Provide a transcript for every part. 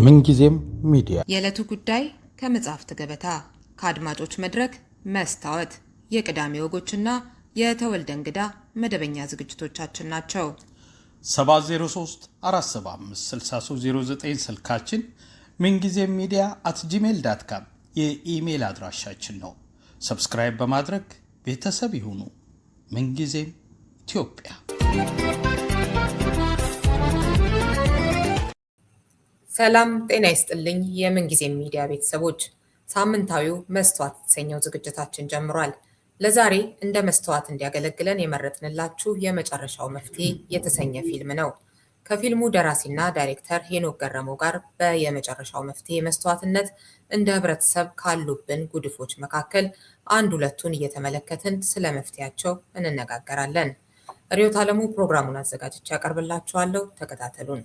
ምንጊዜም ሚዲያ የዕለቱ ጉዳይ ከመጽሐፍት ገበታ ከአድማጮች መድረክ መስታወት የቅዳሜ ወጎችና የተወልደ እንግዳ መደበኛ ዝግጅቶቻችን ናቸው። 703 475 6309 ስልካችን ምንጊዜም ሚዲያ @gmail.com የኢሜል አድራሻችን ነው። ሰብስክራይብ በማድረግ ቤተሰብ ይሁኑ። ምንጊዜም ኢትዮጵያ። ሰላም ጤና ይስጥልኝ። የምንጊዜም ሚዲያ ቤተሰቦች ሳምንታዊው መስተዋት የተሰኘው ዝግጅታችን ጀምሯል። ለዛሬ እንደ መስተዋት እንዲያገለግለን የመረጥንላችሁ የመጨረሻው መፍትሄ የተሰኘ ፊልም ነው። ከፊልሙ ደራሲና ዳይሬክተር ሄኖክ ገረመው ጋር በየመጨረሻው መፍትሄ መስተዋትነት እንደ ህብረተሰብ ካሉብን ጉድፎች መካከል አንድ ሁለቱን እየተመለከትን ስለ መፍትሄያቸው እንነጋገራለን። ሪዮት አለሙ ፕሮግራሙን አዘጋጅቼ ያቀርብላችኋለሁ። ተከታተሉን።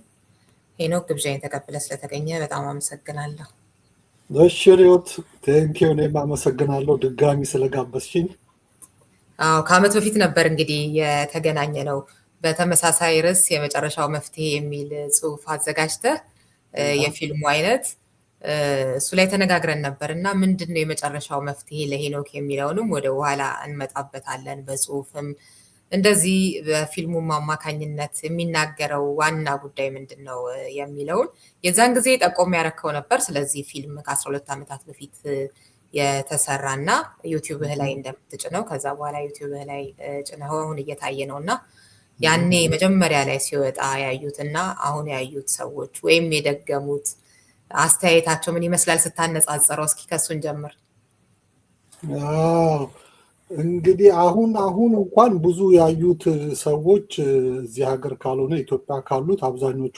ሄኖክ ግብዣዬን ተቀብለ ስለተገኘ በጣም አመሰግናለሁ። እሺ ሪዮት፣ ቴንኪው። እኔም አመሰግናለሁ ድጋሚ ስለጋበዝሽኝ። ከዓመት በፊት ነበር እንግዲህ የተገናኘ ነው። በተመሳሳይ ርዕስ የመጨረሻው መፍትሄ የሚል ጽሑፍ አዘጋጅተህ የፊልሙ አይነት እሱ ላይ ተነጋግረን ነበር እና ምንድን ነው የመጨረሻው መፍትሄ ለሄኖክ የሚለውንም ወደ ኋላ እንመጣበታለን። በጽሑፍም እንደዚህ በፊልሙም አማካኝነት የሚናገረው ዋና ጉዳይ ምንድን ነው የሚለውን የዛን ጊዜ ጠቆም ያረከው ነበር። ስለዚህ ፊልም ከ12 ዓመታት በፊት የተሰራና ዩቲዩብህ ላይ እንደምትጭነው ከዛ በኋላ ዩቲዩብህ ላይ ጭነው አሁን እየታየ ነው እና ያኔ መጀመሪያ ላይ ሲወጣ ያዩትና አሁን ያዩት ሰዎች ወይም የደገሙት አስተያየታቸው ምን ይመስላል ስታነጻጽረው? እስኪ ከሱን ጀምር። እንግዲህ አሁን እንኳን ብዙ ያዩት ሰዎች እዚህ ሀገር ካልሆነ ኢትዮጵያ ካሉት አብዛኞቹ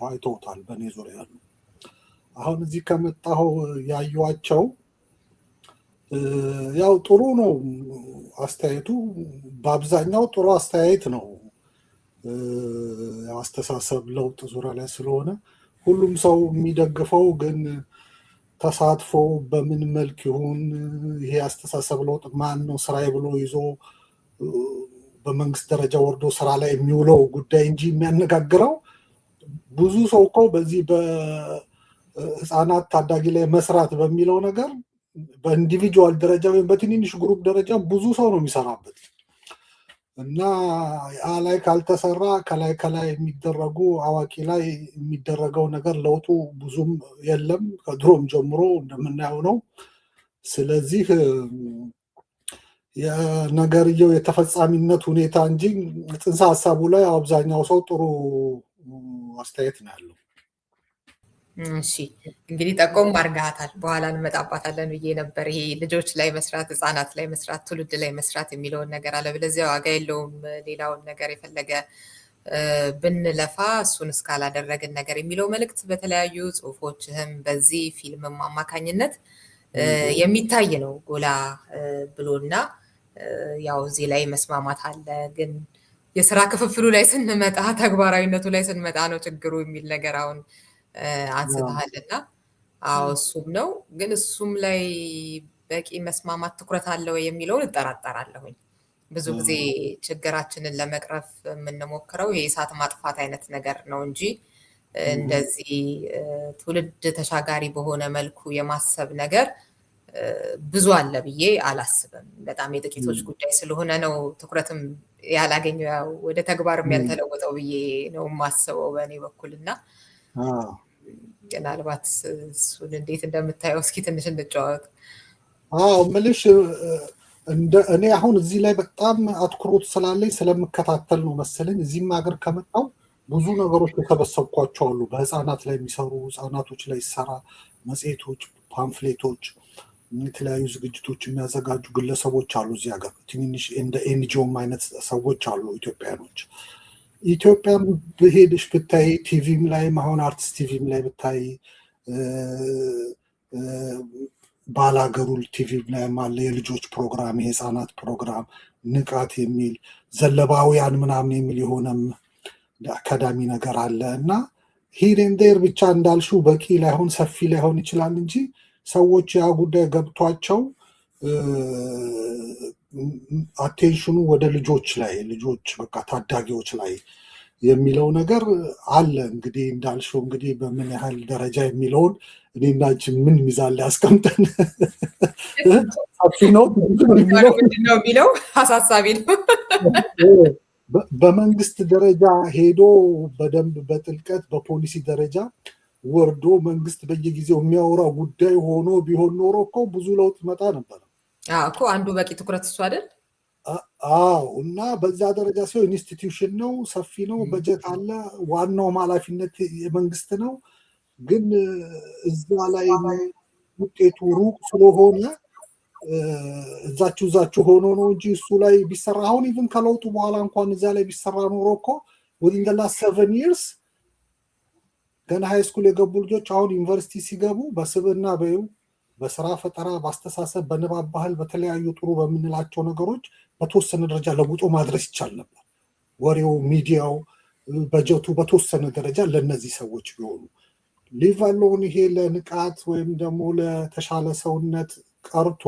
አይተውታል። በእኔ ዙሪያ ያሉ አሁን እዚህ ከመጣሁ ያዩዋቸው ያው ጥሩ ነው አስተያየቱ። በአብዛኛው ጥሩ አስተያየት ነው። አስተሳሰብ ለውጥ ዙሪያ ላይ ስለሆነ ሁሉም ሰው የሚደግፈው ግን ተሳትፎ በምን መልክ ይሁን ይሄ አስተሳሰብ ለውጥ ማን ነው ስራዬ ብሎ ይዞ በመንግስት ደረጃ ወርዶ ስራ ላይ የሚውለው ጉዳይ እንጂ የሚያነጋግረው ብዙ ሰው እኮ በዚህ በህፃናት ታዳጊ ላይ መስራት በሚለው ነገር በኢንዲቪጁዋል ደረጃ ወይም በትንንሽ ግሩፕ ደረጃ ብዙ ሰው ነው የሚሰራበት እና ላይ ካልተሰራ ከላይ የሚደረጉ አዋቂ ላይ የሚደረገው ነገር ለውጡ ብዙም የለም፣ ከድሮም ጀምሮ እንደምናየው ነው። ስለዚህ የነገርየው የተፈጻሚነት ሁኔታ እንጂ ጽንሰ ሀሳቡ ላይ አብዛኛው ሰው ጥሩ አስተያየት ነው ያለው። እሺ እንግዲህ ጠቆም አድርገሃታል፣ በኋላ እንመጣባታለን ብዬ ነበር። ይሄ ልጆች ላይ መስራት፣ ህፃናት ላይ መስራት፣ ትውልድ ላይ መስራት የሚለውን ነገር አለበለዚያ ዋጋ የለውም ሌላውን ነገር የፈለገ ብንለፋ እሱን እስካላደረግን ነገር የሚለው መልእክት በተለያዩ ጽሁፎችህም በዚህ ፊልምም አማካኝነት የሚታይ ነው ጎላ ብሎና ያው እዚህ ላይ መስማማት አለ። ግን የስራ ክፍፍሉ ላይ ስንመጣ፣ ተግባራዊነቱ ላይ ስንመጣ ነው ችግሩ የሚል ነገር አሁን አንስተሃልና እሱም ነው። ግን እሱም ላይ በቂ መስማማት ትኩረት አለው የሚለውን እጠራጠራለሁኝ። ብዙ ጊዜ ችግራችንን ለመቅረፍ የምንሞክረው የእሳት ማጥፋት አይነት ነገር ነው እንጂ እንደዚህ ትውልድ ተሻጋሪ በሆነ መልኩ የማሰብ ነገር ብዙ አለ ብዬ አላስብም። በጣም የጥቂቶች ጉዳይ ስለሆነ ነው ትኩረትም ያላገኘው ወደ ተግባርም ያልተለወጠው ብዬ ነው የማስበው በእኔ በኩልና ምናልባት እሱን እንዴት እንደምታየው እስኪ ትንሽ እንጫወት። ምልሽ እኔ አሁን እዚህ ላይ በጣም አትኩሮት ስላለኝ ስለምከታተል ነው መሰለኝ። እዚህም ሀገር ከመጣው ብዙ ነገሮች የሰበሰብኳቸው አሉ። በህፃናት ላይ የሚሰሩ ህፃናቶች ላይ ይሰራ መጽሔቶች፣ ፓምፍሌቶች፣ የተለያዩ ዝግጅቶች የሚያዘጋጁ ግለሰቦች አሉ እዚህ ሀገር። ትንንሽ እንደ ኤንጂኦም አይነት ሰዎች አሉ ኢትዮጵያኖች። ኢትዮጵያም ብሄድሽ ብታይ ቲቪም ላይ አሁን አርቲስት ቲቪም ላይ ብታይ ባላገሩ ቲቪም ላይ አለ የልጆች ፕሮግራም፣ የህፃናት ፕሮግራም ንቃት የሚል ዘለባውያን ምናምን የሚል የሆነም አካዳሚ ነገር አለ እና ሂር ዴር ብቻ እንዳልሽው በቂ ላይሆን ሰፊ ላይሆን ይችላል እንጂ ሰዎች ያ ጉዳይ ገብቷቸው አቴንሽኑ ወደ ልጆች ላይ ልጆች በቃ ታዳጊዎች ላይ የሚለው ነገር አለ። እንግዲህ እንዳልሽው እንግዲህ በምን ያህል ደረጃ የሚለውን እኔና አንቺ ምን ሚዛን ላይ አስቀምጠን ሰፊ ነው የሚለው አሳሳቢ ነው። በመንግስት ደረጃ ሄዶ በደንብ በጥልቀት በፖሊሲ ደረጃ ወርዶ መንግስት በየጊዜው የሚያወራው ጉዳይ ሆኖ ቢሆን ኖሮ እኮ ብዙ ለውጥ መጣ ነበር እኮ። አንዱ በቂ ትኩረት እሱ አይደል? አዎ። እና በዛ ደረጃ ሲሆን ኢንስቲትዩሽን ነው፣ ሰፊ ነው፣ በጀት አለ፣ ዋናው ኃላፊነት የመንግስት ነው። ግን እዛ ላይ ውጤቱ ሩቅ ስለሆነ እዛችሁ ሆኖ ነው እንጂ እሱ ላይ ቢሰራ አሁን ኢቭን ከለውጡ በኋላ እንኳን እዛ ላይ ቢሰራ ኖሮ እኮ within the last 7 years ገና ሃይ ስኩል የገቡ ልጆች አሁን ዩኒቨርሲቲ ሲገቡ በስብዕና በስራ ፈጠራ፣ በአስተሳሰብ፣ በንባብ ባህል፣ በተለያዩ ጥሩ በምንላቸው ነገሮች በተወሰነ ደረጃ ለውጦ ማድረስ ይቻል ነበር። ወሬው፣ ሚዲያው፣ በጀቱ በተወሰነ ደረጃ ለነዚህ ሰዎች ቢሆኑ ሊቫሎን ይሄ ለንቃት ወይም ደግሞ ለተሻለ ሰውነት ቀርቶ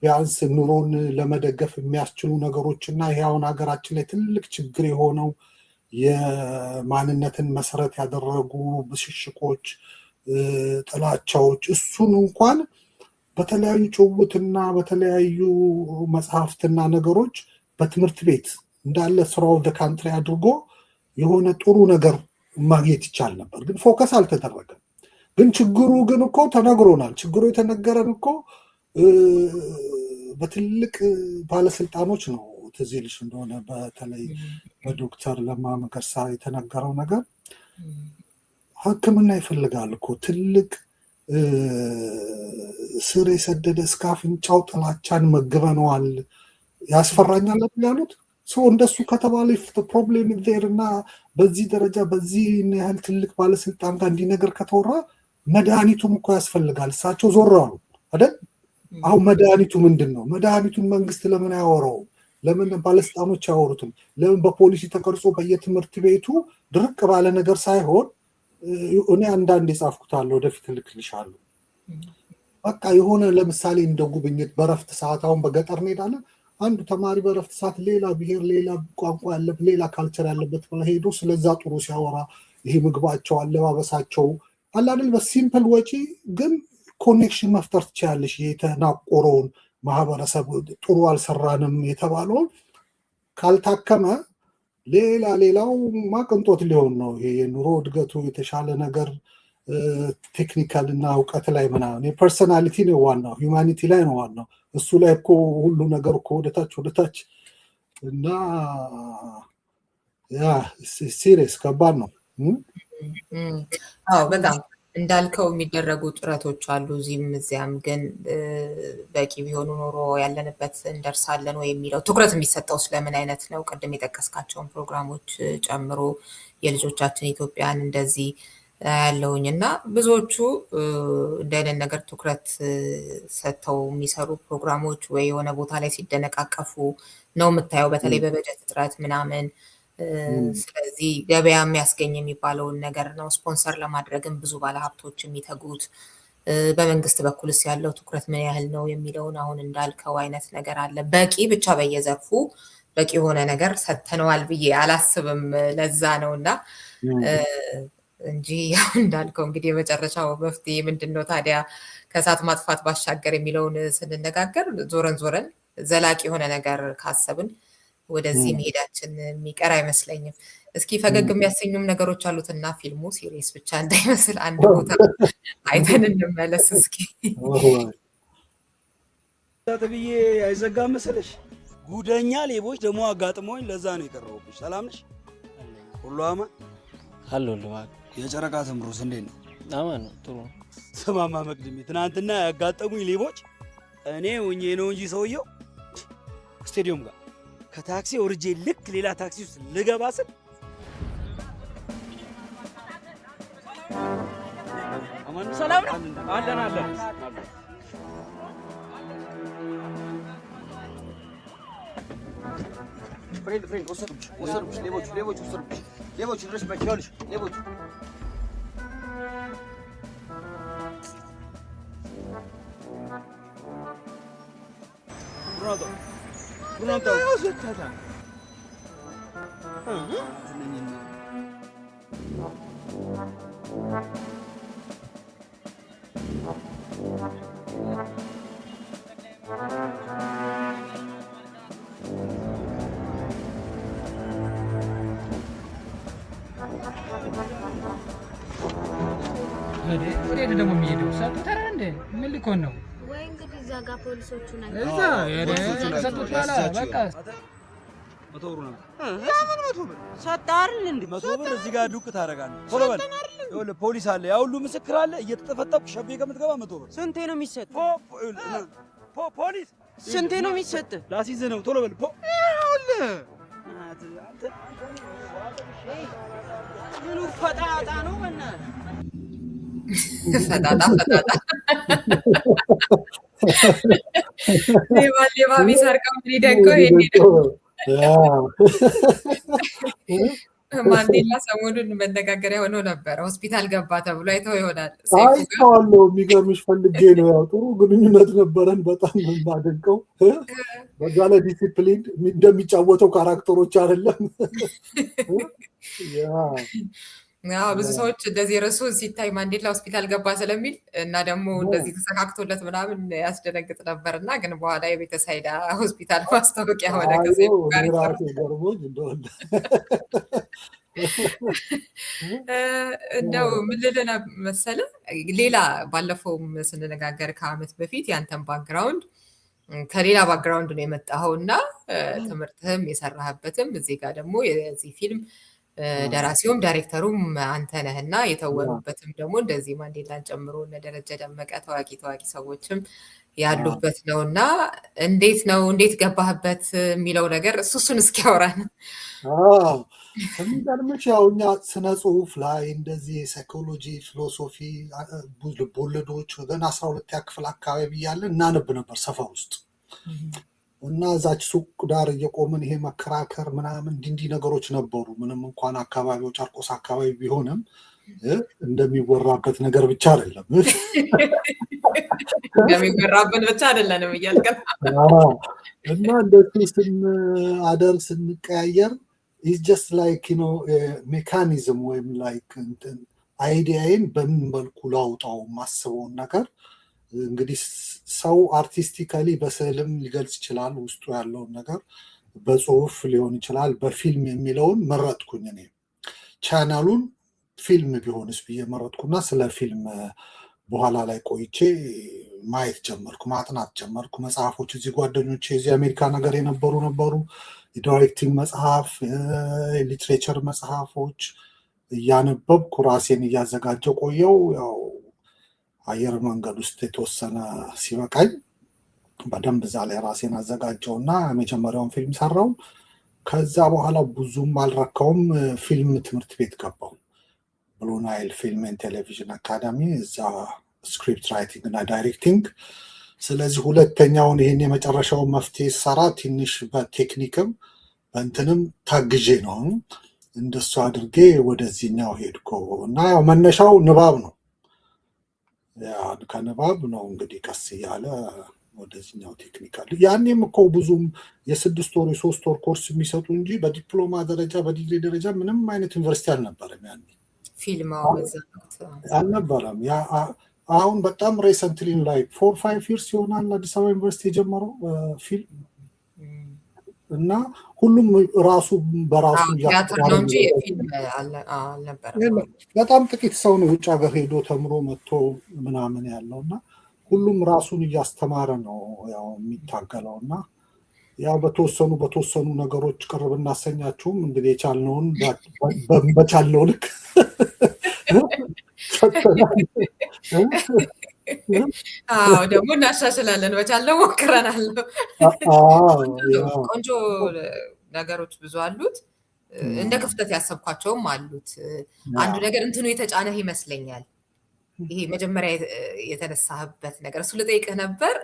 ቢያንስ ኑሮን ለመደገፍ የሚያስችሉ ነገሮች እና ይሄ አሁን ሀገራችን ላይ ትልቅ ችግር የሆነው የማንነትን መሰረት ያደረጉ ብሽሽቆች፣ ጥላቻዎች እሱን እንኳን በተለያዩ ጭውውትና በተለያዩ መጽሐፍትና ነገሮች በትምህርት ቤት እንዳለ ስራው ካንትሪ አድርጎ የሆነ ጥሩ ነገር ማግኘት ይቻል ነበር። ግን ፎከስ አልተደረገም። ግን ችግሩ ግን እኮ ተነግሮናል። ችግሩ የተነገረን እኮ በትልቅ ባለስልጣኖች ነው። ትዝ ይልሽ እንደሆነ በተለይ በዶክተር ለማ መገርሳ የተነገረው ነገር ሕክምና ይፈልጋል እኮ ትልቅ ስር የሰደደ እስከ አፍንጫው ጥላቻን መግበነዋል፣ ያስፈራኛል ያሉት ሰው እንደሱ ከተባለ ፕሮብሌም ዜር እና በዚህ ደረጃ በዚህ ያህል ትልቅ ባለስልጣን ጋር እንዲህ ነገር ከተወራ መድኃኒቱም እኮ ያስፈልጋል። እሳቸው ዞር አሉ አይደል? አሁን መድኃኒቱ ምንድን ነው? መድኃኒቱን መንግስት ለምን አያወራውም? ለምን ባለስልጣኖች አያወሩትም? ለምን በፖሊሲ ተቀርጾ በየትምህርት ቤቱ ድርቅ ባለ ነገር ሳይሆን እኔ አንዳንድ የጻፍኩታለሁ ወደፊት እልክልሻለሁ። በቃ የሆነ ለምሳሌ እንደ ጉብኝት በረፍት ሰዓት አሁን በገጠር እንሄዳለን። አንዱ ተማሪ በረፍት ሰዓት ሌላ ብሔር፣ ሌላ ቋንቋ ያለበት፣ ሌላ ካልቸር ያለበት ሄዶ ስለዛ ጥሩ ሲያወራ ይሄ ምግባቸው፣ አለባበሳቸው አላደል በሲምፕል ወጪ ግን ኮኔክሽን መፍጠር ትችላለሽ። የተናቆረውን ማህበረሰብ ጥሩ አልሰራንም የተባለውን ካልታከመ ሌላው ማቅንጦት ሊሆን ነው። ይሄ የኑሮ እድገቱ የተሻለ ነገር ቴክኒካል እና እውቀት ላይ ምናምን የፐርሰናሊቲ ነው ዋናው፣ ሂውማኒቲ ላይ ነው ዋናው። እሱ ላይ እኮ ሁሉ ነገር እኮ ወደታች እና ያ ሲሪየስ ከባድ ነው። አዎ በጣም እንዳልከው የሚደረጉ ጥረቶች አሉ እዚህም እዚያም። ግን በቂ ቢሆኑ ኖሮ ያለንበት እንደርሳለን ወይ የሚለው ትኩረት የሚሰጠው ስለምን አይነት ነው? ቅድም የጠቀስካቸውን ፕሮግራሞች ጨምሮ የልጆቻችን ኢትዮጵያን እንደዚህ ያለውኝ እና ብዙዎቹ እንደ አይነት ነገር ትኩረት ሰጥተው የሚሰሩ ፕሮግራሞች ወይ የሆነ ቦታ ላይ ሲደነቃቀፉ ነው የምታየው፣ በተለይ በበጀት እጥረት ምናምን። ስለዚህ ገበያ የሚያስገኝ የሚባለውን ነገር ነው ስፖንሰር ለማድረግም ብዙ ባለሀብቶች የሚተጉት። በመንግስት በኩልስ ያለው ትኩረት ምን ያህል ነው የሚለውን አሁን እንዳልከው አይነት ነገር አለ። በቂ ብቻ በየዘርፉ በቂ የሆነ ነገር ሰጥተነዋል ብዬ አላስብም። ለዛ ነው እና እንጂ ያው እንዳልከው እንግዲህ የመጨረሻው መፍትሄ ምንድን ነው ታዲያ ከእሳት ማጥፋት ባሻገር የሚለውን ስንነጋገር ዞረን ዘላቂ የሆነ ነገር ካሰብን ወደዚህ መሄዳችን የሚቀር አይመስለኝም። እስኪ ፈገግ የሚያሰኙም ነገሮች አሉትና ፊልሙ ሲሪየስ ብቻ እንዳይመስል አንድ ቦታ አይተን እንመለስ እስኪ። ብዬ አይዘጋም መሰለሽ? ጉደኛ ሌቦች ደግሞ አጋጥሞኝ ለዛ ነው የቀረቡብሽ። ሰላም ነሽ? ሁሉ አማን አለሁ። የጨረቃ ትምሩስ እንዴት ነው? አማን ነው፣ ጥሩ ነው። ስማማ መቅድሜ፣ ትናንትና ያጋጠሙኝ ሌቦች እኔ ሆኜ ነው እንጂ ሰውየው ስቴዲየም ጋር ከታክሲ ወርጄ ልክ ሌላ ታክሲ ውስጥ ልገባ ስል ሰላም ነው አለን ፍሬንድ ወሰዱብሽ ሌቦች ወሰዱብሽ ሌቦች ድረሽ መኪያልሽ ሌቦች Pronto. ወዴት ደግሞ የሚሄደው? ሰጥተራ እንደ ምን ሊኮን ነው? ወይ እንግዲህ እዛ ጋር ፖሊሶቹ ናቸው። እዛ ሰጡት በኋላ በቃ 100 ብር ነው። ያምን 100 ብር ሰጣር እንዴ? 100 ብር እዚህ ጋር ዱቅ ታረጋለህ። ቶሎ በል። ይኸውልህ ፖሊስ አለ፣ ያ ሁሉ ምስክር አለ። እየተጠፈጠፍክ ሸቤ ከምትገባ 100 ብር። ስንቴ ነው የሚሰጥ? ፖሊስ ስንቴ ነው የሚሰጥ? ላሲዝ ነው። ቶሎ በል። ይኸውልህ ምኑ ፈጣጣ ነው በእናትህ ፈጣጣ ሌባ ቢሰርቀው ሊደንቀው ማንዴላ ሰሞኑን መነጋገሪያ ሆኖ ነበረ። ሆስፒታል ገባ ተብሎ አይተው ይሆናል። አይቼዋለሁ። የሚገርምሽ ፈልጌ ነው። ያው ጥሩ ግንኙነት ነበረን። በጣም የማደንቀው በዛ ላይ ዲሲፕሊን እንደሚጫወተው ካራክተሮች አይደለም። ብዙ ሰዎች እንደዚህ ረሱ ሲታይ ማንዴላ ሆስፒታል ገባ ስለሚል እና ደግሞ እንደዚህ ተሰካክቶለት ምናምን ያስደነግጥ ነበር እና ግን በኋላ የቤተሳይዳ ሆስፒታል ማስታወቂያ ሆነ። እንደው ምን ልልህ መሰለህ፣ ሌላ ባለፈውም ስንነጋገር ከዓመት በፊት ያንተን ባክግራውንድ ከሌላ ባክግራውንድ ነው የመጣኸው እና ትምህርትህም የሰራህበትም እዚህ ጋር ደግሞ የዚህ ፊልም ደራሲውም ዳይሬክተሩም አንተ ነህና የተወኑበትም ደግሞ እንደዚህ ማንዴላን ጨምሮ እነ ደረጀ ደመቀ ታዋቂ ሰዎችም ያሉበት ነውና እንዴት ገባህበት የሚለው ነገር እሱን እስኪያወራን። የሚገርምሽ ያው እኛ ስነ ጽሁፍ ላይ እንደዚህ ሳይኮሎጂ፣ ፊሎሶፊ፣ ልቦለዶች ገና 12ኛ ክፍል አካባቢ እያለ እናነብ ነበር ሰፈር ውስጥ እና እዛች ሱቅ ዳር እየቆምን ይሄ መከራከር ምናምን እንዲህ ነገሮች ነበሩ። ምንም እንኳን አካባቢው ጨርቆስ አካባቢ ቢሆንም እንደሚወራበት ነገር ብቻ አይደለም እንደሚወራበት ብቻ አይደለም እያልከን እና እንደዚህ ስንቀያየር ኢዝ ጀስት ላይክ ዩ ኖ ሜካኒዝም ወይም ላይክ አይዲያዬን በምን መልኩ ላውጣው ማስበውን ነገር እንግዲህ ሰው አርቲስቲካሊ በስዕልም ሊገልጽ ይችላል። ውስጡ ያለውን ነገር በጽሁፍ ሊሆን ይችላል። በፊልም የሚለውን መረጥኩኝ። እኔ ቻናሉን ፊልም ቢሆንስ ብዬ መረጥኩና ስለ ፊልም በኋላ ላይ ቆይቼ ማየት ጀመርኩ፣ ማጥናት ጀመርኩ። መጽሐፎች እዚህ ጓደኞቼ እዚህ አሜሪካ ነገር ነበሩ የዳይሬክቲንግ መጽሐፍ፣ ሊትሬቸር መጽሐፎች እያነበብኩ ራሴን እያዘጋጀው ቆየው። ያው አየር መንገድ ውስጥ የተወሰነ ሲበቃኝ በደንብ እዛ ላይ ራሴን አዘጋጀውና የመጀመሪያውን ፊልም ሰራው። ከዛ በኋላ ብዙም አልረካውም። ፊልም ትምህርት ቤት ገባው፣ ብሉ ናይል ፊልም ኤንድ ቴሌቪዥን አካዳሚ፣ እዛ ስክሪፕት ራይቲንግ እና ዳይሬክቲንግ። ስለዚህ ሁለተኛውን ይህን የመጨረሻውን መፍትሄ ሰራ ትንሽ በቴክኒክም በእንትንም ታግዤ ነው እንደሱ አድርጌ ወደዚህኛው ሄድኩ እና ያው መነሻው ንባብ ነው። ከንባብ ነው እንግዲህ ቀስ እያለ ወደዚህኛው ቴክኒካል። ያኔም እኮ ብዙም የ6 ወር የ3 ወር ኮርስ የሚሰጡ እንጂ በዲፕሎማ ደረጃ በዲግሪ ደረጃ ምንም አይነት ዩኒቨርሲቲ አልነበረም። ያኔ ፊልም አልነበረም። አሁን በጣም ሬሰንትሊ ላይ 4-5 ይርስ ይሆናል አዲስ አበባ ዩኒቨርሲቲ የጀመረው ፊልም እና ሁሉም ራሱ በራሱ በጣም ጥቂት ሰው ነው ውጭ ሀገር ሄዶ ተምሮ መጥቶ ምናምን ያለው እና ሁሉም ራሱን እያስተማረ ነው ያው የሚታገለው እና ያው በተወሰኑ ነገሮች ቅርብ እናሰኛችሁም እንግዲህ የቻልነውን በቻልነው ልክ ደግሞ እናሻሽላለን። በቻልነው ሞክረናል። ቆንጆ ነገሮች ብዙ አሉት። እንደ ክፍተት ያሰብኳቸውም አሉት። አንዱ ነገር እንትኑ የተጫነህ ይመስለኛል። ይሄ መጀመሪያ የተነሳህበት ነገር እሱ ልጠይቅህ ነበር።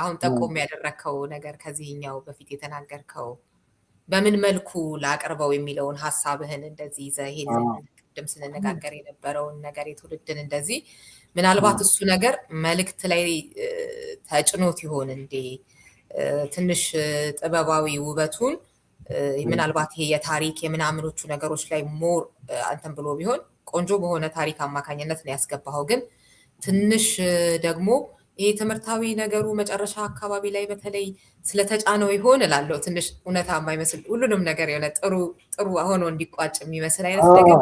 አሁን ጠቆም ያደረግከው ነገር ከዚህኛው በፊት የተናገርከው በምን መልኩ ላቀርበው የሚለውን ሀሳብህን እንደዚህ ይዘህ ይሄንን ቅድም ስንነጋገር የነበረውን ነገር የትውልድን እንደዚህ ምናልባት እሱ ነገር መልእክት ላይ ተጭኖት ይሆን እንዴ? ትንሽ ጥበባዊ ውበቱን ምናልባት ይሄ የታሪክ የምናምኖቹ ነገሮች ላይ ሞር አንተን ብሎ ቢሆን ቆንጆ በሆነ ታሪክ አማካኝነት ነው ያስገባኸው። ግን ትንሽ ደግሞ ይሄ ትምህርታዊ ነገሩ መጨረሻ አካባቢ ላይ በተለይ ስለተጫነው ይሆን እላለሁ። ትንሽ እውነታ የማይመስል ሁሉንም ነገር የሆነ ጥሩ ሆኖ እንዲቋጭ የሚመስል አይነት ነገር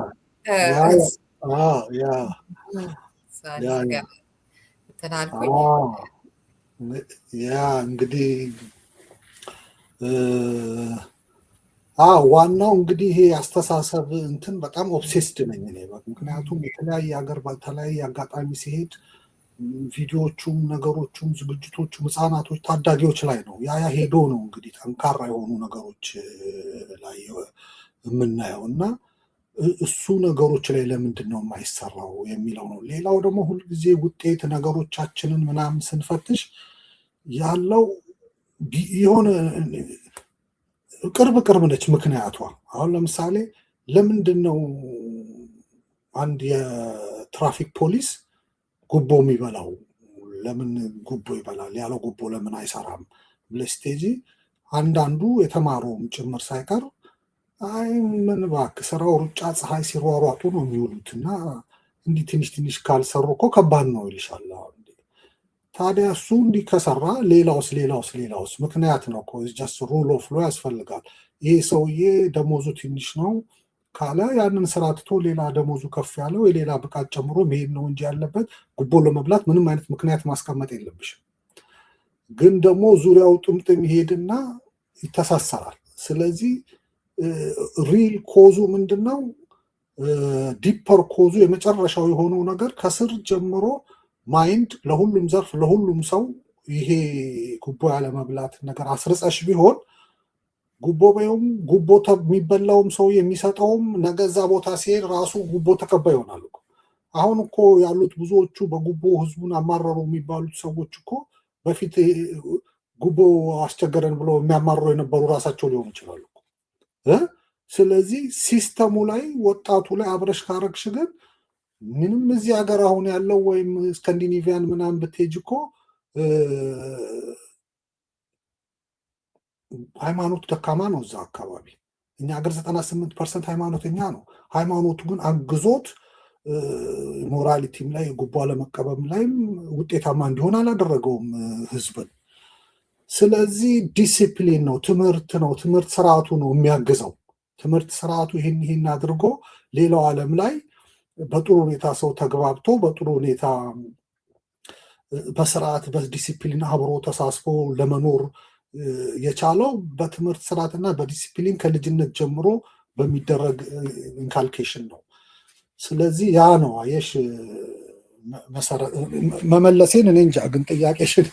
እዚህ ጋር እንትን አልኩኝ። ያ እንግዲህ ዋናው እንግዲህ ይሄ አስተሳሰብ እንትን በጣም ኦብሴስድ ነኝ እኔ። ምክንያቱም የተለያየ ሀገር ባልተለያየ አጋጣሚ ሲሄድ ቪዲዮዎቹም ነገሮቹም ዝግጅቶቹም ህፃናቶች ታዳጊዎች ላይ ነው ያ ሄዶ ነው እንግዲህ ጠንካራ የሆኑ ነገሮች ላይ የምናየው እና እሱ ነገሮች ላይ ለምንድን ነው የማይሰራው የሚለው ነው። ሌላው ደግሞ ሁልጊዜ ውጤት ነገሮቻችንን ምናምን ስንፈትሽ ያለው የሆነ ቅርብ ነች ምክንያቷ። አሁን ለምሳሌ ለምንድን ነው አንድ የትራፊክ ፖሊስ ጉቦ የሚበላው? ለምን ጉቦ ይበላል? ያለ ጉቦ ለምን አይሰራም ብለሽ ስትሄጂ አንዳንዱ የተማረውም ጭምር ሳይቀር አይ ምን እባክህ ስራው ሩጫ ፀሐይ ሲሯሯጡ ነው የሚውሉት እና እንዲህ ትንሽ ካልሰሩ እኮ ከባድ ነው ይልሻል። ታዲያ እሱ እንዲህ ከሰራ ሌላውስ ምክንያት ነው እኮ ጀስት ሩል ኦፍ ሎ ያስፈልጋል። ይሄ ሰውዬ ደሞዙ ትንሽ ነው ካለ ያንን ስራ ትቶ ሌላ ደሞዙ ከፍ ያለው የሌላ ብቃት ጨምሮ መሄድ ነው እንጂ ያለበት ጉቦ ለመብላት ምንም አይነት ምክንያት ማስቀመጥ የለብሽም። ግን ደግሞ ዙሪያው ጥምጥም ይሄድና ይተሳሰራል። ስለዚህ ሪል ኮዙ ምንድን ነው? ዲፐር ኮዙ የመጨረሻው የሆነው ነገር ከስር ጀምሮ ማይንድ ለሁሉም ዘርፍ ለሁሉም ሰው ይሄ ጉቦ ያለመብላት ነገር አስርጸሽ ቢሆን ጉቦ በይውም ጉቦ የሚበላውም ሰው የሚሰጠውም ነገ እዛ ቦታ ሲሄድ ራሱ ጉቦ ተቀባይ ይሆናል እኮ። አሁን እኮ ያሉት ብዙዎቹ በጉቦ ህዝቡን አማረሩ የሚባሉት ሰዎች እኮ በፊት ጉቦ አስቸገረን ብለው የሚያማርሩ የነበሩ ራሳቸው ሊሆኑ ይችላሉ። ስለዚህ ሲስተሙ ላይ ወጣቱ ላይ አብረሽ ካረግሽ ግን ምንም እዚህ ሀገር አሁን ያለው ወይም ስካንዲኔቪያን ምናምን ብትሄጅ እኮ ሃይማኖቱ ደካማ ነው እዛ አካባቢ። እኛ ሀገር 98% ሃይማኖተኛ ነው። ሃይማኖቱ ግን አግዞት ሞራሊቲም ላይ ጉቦ አለመቀበም ላይም ውጤታማ እንዲሆን አላደረገውም ህዝብን። ስለዚህ ዲሲፕሊን ነው፣ ትምህርት ስርዓቱ ነው የሚያግዘው። ትምህርት ስርዓቱ ይህን አድርጎ ሌላው ዓለም ላይ በጥሩ ሁኔታ ሰው ተግባብቶ በጥሩ ሁኔታ በስርዓት በዲሲፕሊን አብሮ ተሳስቦ ለመኖር የቻለው በትምህርት ስርዓትና በዲሲፕሊን ከልጅነት ጀምሮ በሚደረግ ኢንካልኬሽን ነው። ስለዚህ ያ ነው አየሽ መመለሴን እኔ እንጃ፣ ግን ጥያቄሽን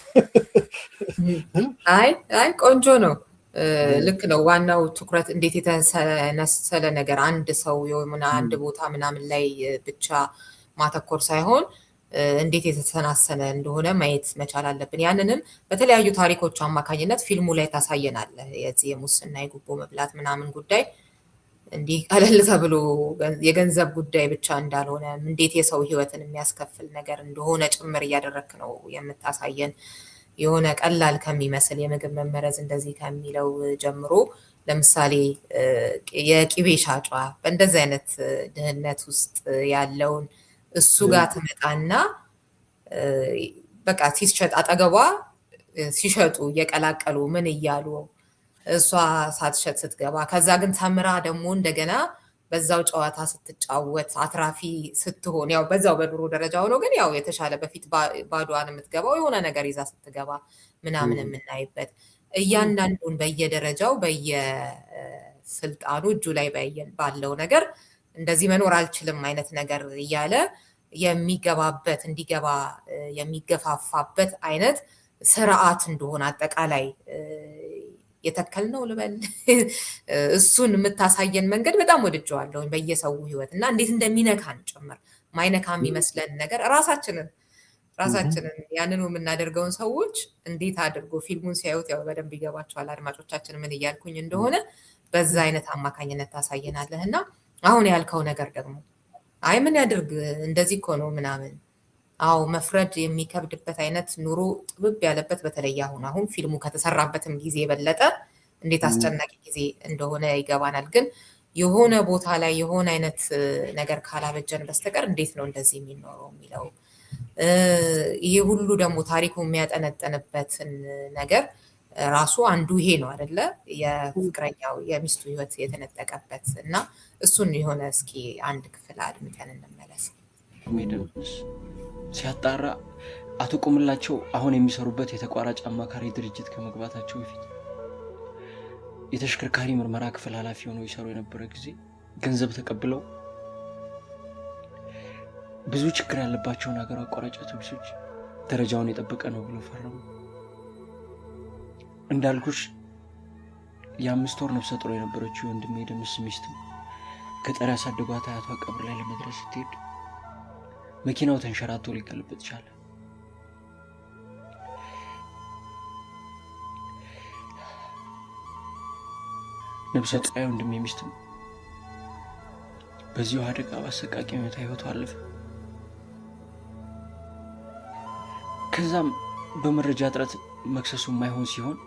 አይ ቆንጆ ነው። ልክ ነው። ዋናው ትኩረት እንዴት የተሰነሰለ ነገር አንድ ሰው የሆነ አንድ ቦታ ምናምን ላይ ብቻ ማተኮር ሳይሆን እንዴት የተሰናሰነ እንደሆነ ማየት መቻል አለብን። ያንንም በተለያዩ ታሪኮች አማካኝነት ፊልሙ ላይ ታሳየናለህ። የዚህ የሙስና የጉቦ መብላት ምናምን ጉዳይ እንዲህ ቀለል ተብሎ የገንዘብ ጉዳይ ብቻ እንዳልሆነ እንዴት የሰው ሕይወትን የሚያስከፍል ነገር እንደሆነ ጭምር እያደረክ ነው የምታሳየን። የሆነ ቀላል ከሚመስል የምግብ መመረዝ እንደዚህ ከሚለው ጀምሮ ለምሳሌ የቅቤ ሻጯ በእንደዚህ አይነት ድህነት ውስጥ ያለውን እሱ ጋር ትመጣና በቃ ሲሸጥ አጠገቧ ሲሸጡ እየቀላቀሉ ምን እያሉ እሷ ሳትሸጥ ስትገባ፣ ከዛ ግን ተምራ ደግሞ እንደገና በዛው ጨዋታ ስትጫወት አትራፊ ስትሆን፣ ያው በዛው በድሮ ደረጃ ሆኖ ግን ያው የተሻለ በፊት ባዷን የምትገባው የሆነ ነገር ይዛ ስትገባ ምናምን የምናይበት እያንዳንዱን በየደረጃው በየስልጣኑ እጁ ላይ ባለው ነገር እንደዚህ መኖር አልችልም አይነት ነገር እያለ የሚገባበት እንዲገባ የሚገፋፋበት አይነት ስርዓት እንደሆነ አጠቃላይ የተከል ነው ልበል። እሱን የምታሳየን መንገድ በጣም ወድጀዋለሁ። በየሰው ህይወት እና እንዴት እንደሚነካን ጭምር ማይነካ የሚመስለን ነገር ራሳችንን ያንኑ የምናደርገውን ሰዎች እንዴት አድርጎ ፊልሙን ሲያዩት ያው በደንብ ይገባቸዋል አድማጮቻችን ምን እያልኩኝ እንደሆነ በዛ አይነት አማካኝነት ታሳየናለህ። እና አሁን ያልከው ነገር ደግሞ አይ ምን ያድርግ እንደዚህ እኮ ነው ምናምን፣ አዎ መፍረድ የሚከብድበት አይነት ኑሮ ጥብብ ያለበት በተለይ አሁን ፊልሙ ከተሰራበትም ጊዜ የበለጠ እንዴት አስጨናቂ ጊዜ እንደሆነ ይገባናል። ግን የሆነ ቦታ ላይ የሆነ አይነት ነገር ካላበጀን በስተቀር እንዴት ነው እንደዚህ የሚኖረው የሚለው ይሄ ሁሉ ደግሞ ታሪኩ የሚያጠነጠንበትን ነገር ራሱ አንዱ ይሄ ነው አይደለ? የፍቅረኛው የሚስቱ ህይወት የተነጠቀበት እና እሱን የሆነ እስኪ አንድ ክፍል አድምጠን እንመለስ። ሜደምስ ሲያጣራ አቶ ቁምላቸው አሁን የሚሰሩበት የተቋራጭ አማካሪ ድርጅት ከመግባታቸው በፊት የተሽከርካሪ ምርመራ ክፍል ኃላፊ ሆነው ይሰሩ የነበረ ጊዜ ገንዘብ ተቀብለው ብዙ ችግር ያለባቸውን ሀገር አቋራጭ አውቶቡሶች ደረጃውን የጠበቀ ነው ብለው ፈረሙ። እንዳልኩሽ የ5 ወር ነፍሰ ጡር የነበረችው ወንድሜ ደምስ ሚስት ገጠር ያሳደጓት አያቷ ቀብር ላይ ለመድረስ ስትሄድ መኪናው ተንሸራቶ ሊገለበጥ ቻለ። ነፍሰ ጡር ወንድሜ ሚስት በዚሁ አደጋ በአሰቃቂ ሁኔታ ህይወቷ አለፈ። ከዛም በመረጃ እጥረት መክሰሱ የማይሆን ሲሆን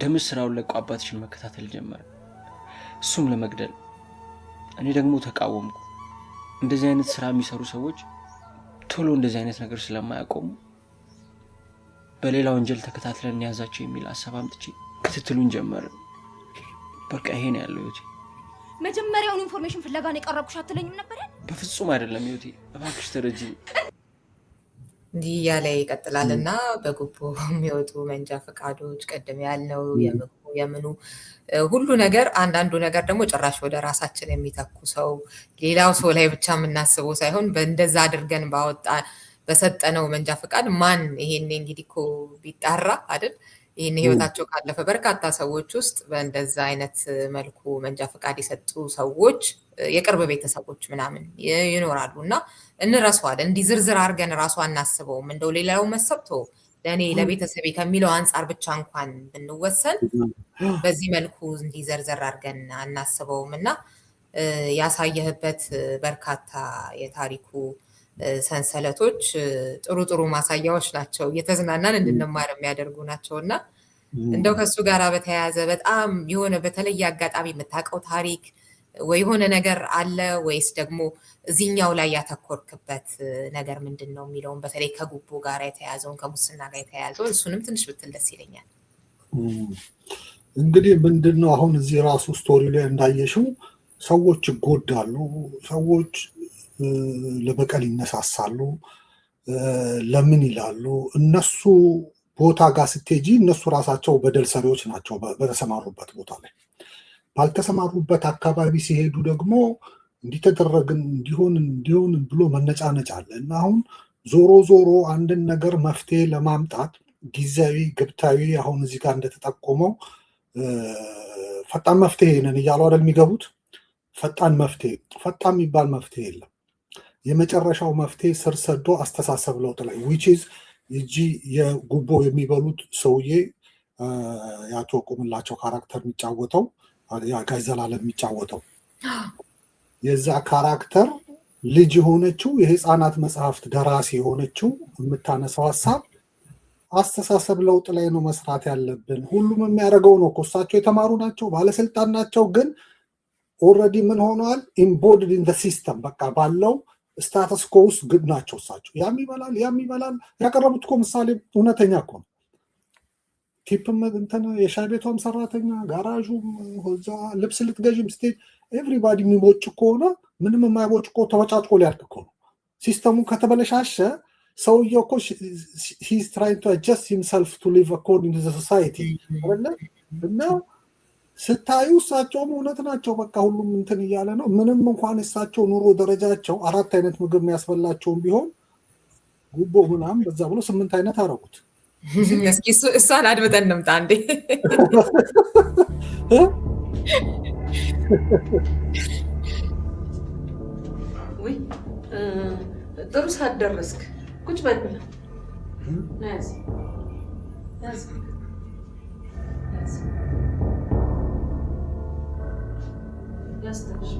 ደምስ ስራውን ለቆ አባትሽን መከታተል ጀመረ፣ እሱም ለመግደል። እኔ ደግሞ ተቃወምኩ። እንደዚህ አይነት ስራ የሚሰሩ ሰዎች ቶሎ እንደዚህ አይነት ነገር ስለማያቆሙ በሌላ ወንጀል ተከታትለን እንያዛቸው የሚል ሐሳብ አምጥቼ ክትትሉን ጀመረ። በቃ ይሄ ነው ያለው ህይወቴ። መጀመሪያውን ኢንፎርሜሽን ፍለጋ ነው የቀረብኩሽ አትለኝም ነበር? በፍጹም አይደለም ህይወቴ፣ እባክሽ ተረጂ። እንዲህ እያለ ይቀጥላልና በጉቦ የሚወጡ መንጃ ፈቃዶች ቀደም ያልነው የምኑ ሁሉ ነገር፣ አንዳንዱ ነገር ደግሞ ጭራሽ ወደ ራሳችን የሚተኩ ሰው ሌላው ሰው ላይ ብቻ የምናስበው ሳይሆን በእንደዛ አድርገን በሰጠነው መንጃ ፈቃድ ማን ይሄን እንግዲህ እኮ ቢጣራ አይደል ይሄን ህይወታቸው ካለፈ በርካታ ሰዎች ውስጥ በእንደዛ አይነት መልኩ መንጃ ፈቃድ የሰጡ ሰዎች የቅርብ ቤተሰቦች ምናምን ይኖራሉና እንረሳዋለን። እንዲህ ዝርዝር አድርገን ራሱ አናስበውም። እንደው ሌላው መሰብቶ ለኔ ለቤተሰቤ ከሚለው አንፃር ብቻ እንኳን ብንወሰን በዚህ መልኩ እንዲህ ዘርዘር አድርገን አናስበውም እና ያሳየህበት በርካታ የታሪኩ ሰንሰለቶች ጥሩ ጥሩ ማሳያዎች ናቸው። እየተዝናናን እንድንማር የሚያደርጉ ናቸውና እንደው ከሱ ጋር በተያያዘ በጣም የሆነ በተለየ አጋጣሚ የምታውቀው ታሪክ ወይ የሆነ ነገር አለ ወይስ ደግሞ እዚህኛው ላይ ያተኮርክበት ነገር ምንድን ነው የሚለውን በተለይ ከጉቦ ጋር የተያያዘውን ከሙስና ጋር የተያያዘውን እሱንም ትንሽ ብትል ደስ ይለኛል። እንግዲህ ምንድነው አሁን እዚህ ራሱ ስቶሪ ላይ እንዳየሽው ሰዎች ይጎዳሉ፣ ሰዎች ለበቀል ይነሳሳሉ፣ ለምን ይላሉ። እነሱ ቦታ ጋር ስትሄጂ እነሱ ራሳቸው በደል ሰሪዎች ናቸው በተሰማሩበት ቦታ ላይ። ባልተሰማሩበት አካባቢ ሲሄዱ ደግሞ እንዲተደረግን እንዲሆን ብሎ መነጫነጭ አለ እና አሁን ዞሮ ዞሮ አንድን ነገር መፍትሄ ለማምጣት ጊዜያዊ ግብታዊ አሁን እዚህ ጋር እንደተጠቆመው ፈጣን መፍትሄ ነን እያሉ አይደል የሚገቡት። ፈጣን የሚባል መፍትሄ የለም። የመጨረሻው መፍትሄ ስር ሰዶ አስተሳሰብ ለውጥ ላይ which is የጉቦ የሚበሉት ሰውዬ የአቶ ቁምላቸው ካራክተር የሚጫወተው ጋሽ ዘላለም የሚጫወተው የዛ ካራክተር ልጅ የሆነችው የህፃናት መጽሐፍት ደራሲ የሆነችው የምታነሳው ሀሳብ አስተሳሰብ ለውጥ ላይ ነው መስራት ያለብን። ሁሉም የሚያደርገው ነው እኮ እሳቸው የተማሩ ናቸው፣ ባለስልጣን ናቸው፣ ግን ኦልሬዲ ምን ሆነዋል? ኢምቦድድ ኢን ዘ ሲስተም በቃ ባለው ስታተስ ኮ ውስጥ ግብ ናቸው እሳቸው። ያም ይበላል። ያቀረቡት እኮ ምሳሌ እውነተኛ እኮ ነው። ቲፕም እንትን የሻይ ቤቷም ሰራተኛ ጋራዡም እዛ ልብስ ልትገዥም ስትሄድ ኤቭሪባዲ የሚቦጭ ከሆነ ምንም የማይቦጭ እኮ ተወጫጭቆ ሊያልቅ እኮ ነው። ሲስተሙ ከተበለሻሸ ሰውየው እኮ he's trying to adjust himself to live according to the society እና ስታዩ እሳቸውም እውነት ናቸው። በቃ ሁሉም እንትን እያለ ነው። ምንም እንኳን እሳቸው ኑሮ ደረጃቸው 4 አይነት ምግብ የሚያስበላቸውም ቢሆን ጉቦ ምናምን በዛ ብሎ 8 አይነት አረጉት። እስኪ እሷን አድምጠን እንምጣ እንዴ። ወይ ጥሩ ሰዓት ደረስክ። ቁጭ በል ብላ ያዝ ያስተሽ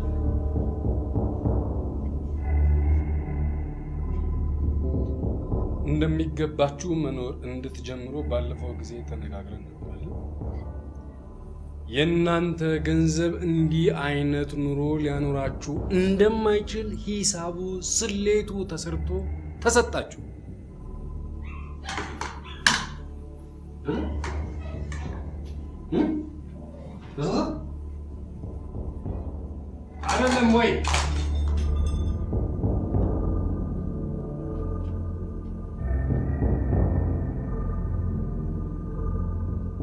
እንደሚገባችሁ መኖር እንድትጀምሩ ባለፈው ጊዜ ተነጋግረን ነበር። የእናንተ ገንዘብ እንዲህ አይነት ኑሮ ሊያኖራችሁ እንደማይችል ሂሳቡ ስሌቱ ተሰርቶ ተሰጣችሁ። አይደለም ወይ?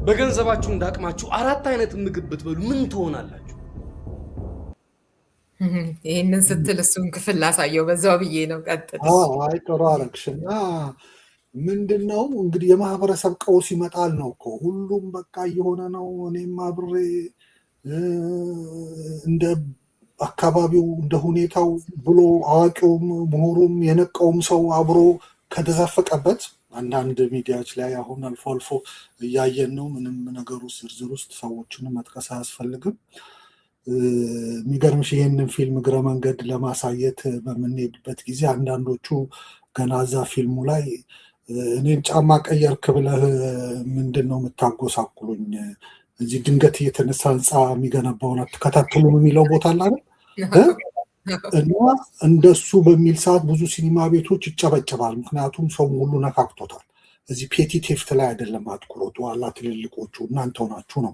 በገንዘባችሁ እንዳቅማችሁ 4 አይነት ምግብ ብትበሉ ምን ትሆናላችሁ? ይህንን ስትል እሱን ክፍል ላሳየው በዛው ብዬ ነው። ቀጥል። አይ ጥሩ አደረግሽና ምንድነው እንግዲህ የማህበረሰብ ቀውስ ይመጣል ነው እኮ ሁሉም በቃ እየሆነ ነው። እኔም አብሬ እንደ አካባቢው እንደ ሁኔታው ብሎ አዋቂውም ምሁሩም የነቃውም ሰው አብሮ ከተዘፈቀበት አንዳንድ ሚዲያዎች ላይ አሁን አልፎ አልፎ እያየን ነው። ምንም ነገሩ ዝርዝር ውስጥ ሰዎችን መጥቀስ አያስፈልግም። የሚገርምሽ ይህንን ፊልም እግረ መንገድ ለማሳየት በምንሄድበት ጊዜ አንዳንዶቹ ገና እዛ ፊልሙ ላይ እኔን ጫማ ቀየርክ ብለህ ምንድን ነው የምታጎሳቁሉኝ? እዚህ ድንገት እየተነሳ ህንፃ የሚገነባውን አትከታተሉም የሚለው ቦታ አለ እና እንደሱ በሚል ሰዓት ብዙ ሲኒማ ቤቶች ይጨበጨባል። ምክንያቱም ሰው ሁሉ ነካክቶታል። እዚህ ፔቲ ቴፍት ላይ አይደለም አትኩሮቱ፣ ዋላ ትልልቆቹ እናንተ ሆናችሁ ነው።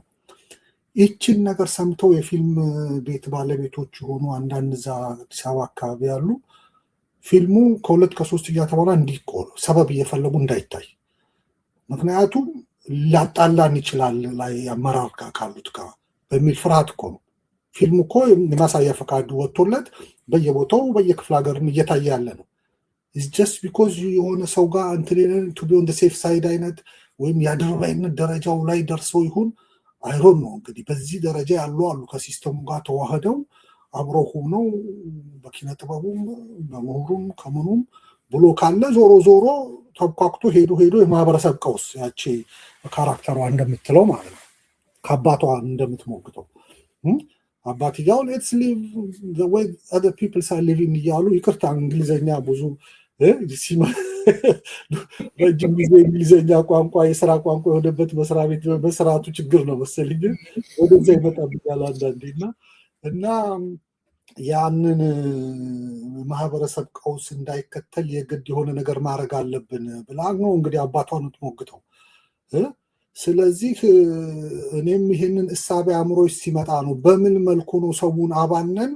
ይችን ነገር ሰምተው የፊልም ቤት ባለቤቶች የሆኑ አንዳንድ እዛ አዲስ አበባ አካባቢ ያሉ ፊልሙ ከ2 ከ3 እያተባላ እንዲቆሉ ሰበብ እየፈለጉ እንዳይታይ፣ ምክንያቱም ላጣላን ይችላል ላይ አመራር ካሉት ጋር በሚል ፍርሃት እኮ ነው። ፊልሙ እኮ የማሳያ ፈቃድ ወጥቶለት በየቦታው በየክፍለ ሀገርም እየታየ ያለ ነው። ጀስት ቢኮዝ የሆነ ሰው ጋር እንትን ቱ ቢ ኦን ሴፍ ሳይድ አይነት ወይም የአድርባይነት ደረጃው ላይ ደርሰው ይሁን አይሮን ነው። እንግዲህ በዚህ ደረጃ ያሉ አሉ ከሲስተሙ ጋር ተዋህደው አብሮ ሆነው በኪነ ጥበቡም በምሁሩም ከምኑም ብሎ ካለ ዞሮ ዞሮ ተብኳክቶ ሄዶ የማህበረሰብ ቀውስ ያቺ ካራክተሯ እንደምትለው ማለት ነው ከአባቷ እንደምትሞግተው አባትያው ሌትስ ሊቭ ዘ ዌይ አዘር ፒፕልስ አር ሊቪንግ እያሉ ይቅርታ እንግሊዘኛ ብዙ ረጅም ጊዜ እንግሊዘኛ ቋንቋ የስራ ቋንቋ የሆነበት መስሪያ ቤት በስርዓቱ ችግር ነው መሰለኝ ወደዛ ይመጣብኛል አንዳንዴ እና ያንን ማህበረሰብ ቀውስ እንዳይከተል የግድ የሆነ ነገር ማድረግ አለብን ብላ ነው እንግዲህ አባቷን የምትሞግተው። ስለዚህ እኔም ይህንን እሳቤ አእምሮች ሲመጣ ነው በምን መልኩ ነው ሰውን አባነን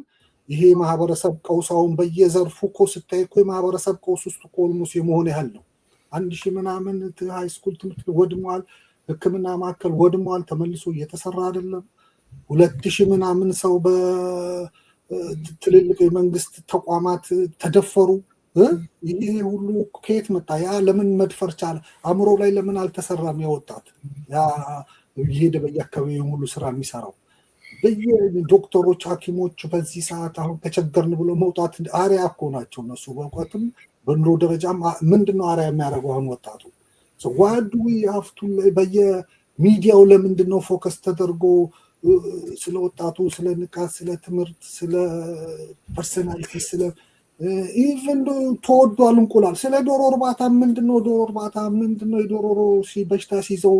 ይሄ ማህበረሰብ ቀውሳውን በየዘርፉ እኮ ስታይ እኮ የማህበረሰብ ቀውስ ውስጥ እኮ ኦልሞስት የመሆን ያህል ነው። 1000 ምናምን ሃይስኩል ትምህርት ወድሟል፣ ሕክምና ማዕከል ወድሟል፣ ተመልሶ እየተሰራ አይደለም። 2000 ምናምን ሰው በትልልቅ የመንግስት ተቋማት ተደፈሩ። ይሄ ሁሉ ከየት መጣ? ያ ለምን መድፈር ቻለ? አእምሮ ላይ ለምን አልተሰራም? ያወጣት ያ ይሄደ በየአካባቢው ሁሉ ስራ የሚሰራው በየዶክተሮች ሐኪሞች በዚህ ሰዓት አሁን ተቸገርን ብሎ መውጣት አሪያ እኮ ናቸው እነሱ በእውቀትም በኑሮ ደረጃም ምንድነው አሪያ የሚያደርገው አሁን ወጣቱ ዋዱ ሀፍቱ በየሚዲያው ለምንድነው ፎከስ ተደርጎ ስለ ወጣቱ ስለ ንቃት ስለ ትምህርት ስለ ፐርሰናሊቲ ስለ ኢቨን ተወዷል እንቁላል ስለ ዶሮ እርባታ ምንድነው ዶሮ እርባታ ምንድነው የዶሮ በሽታ ሲይዘው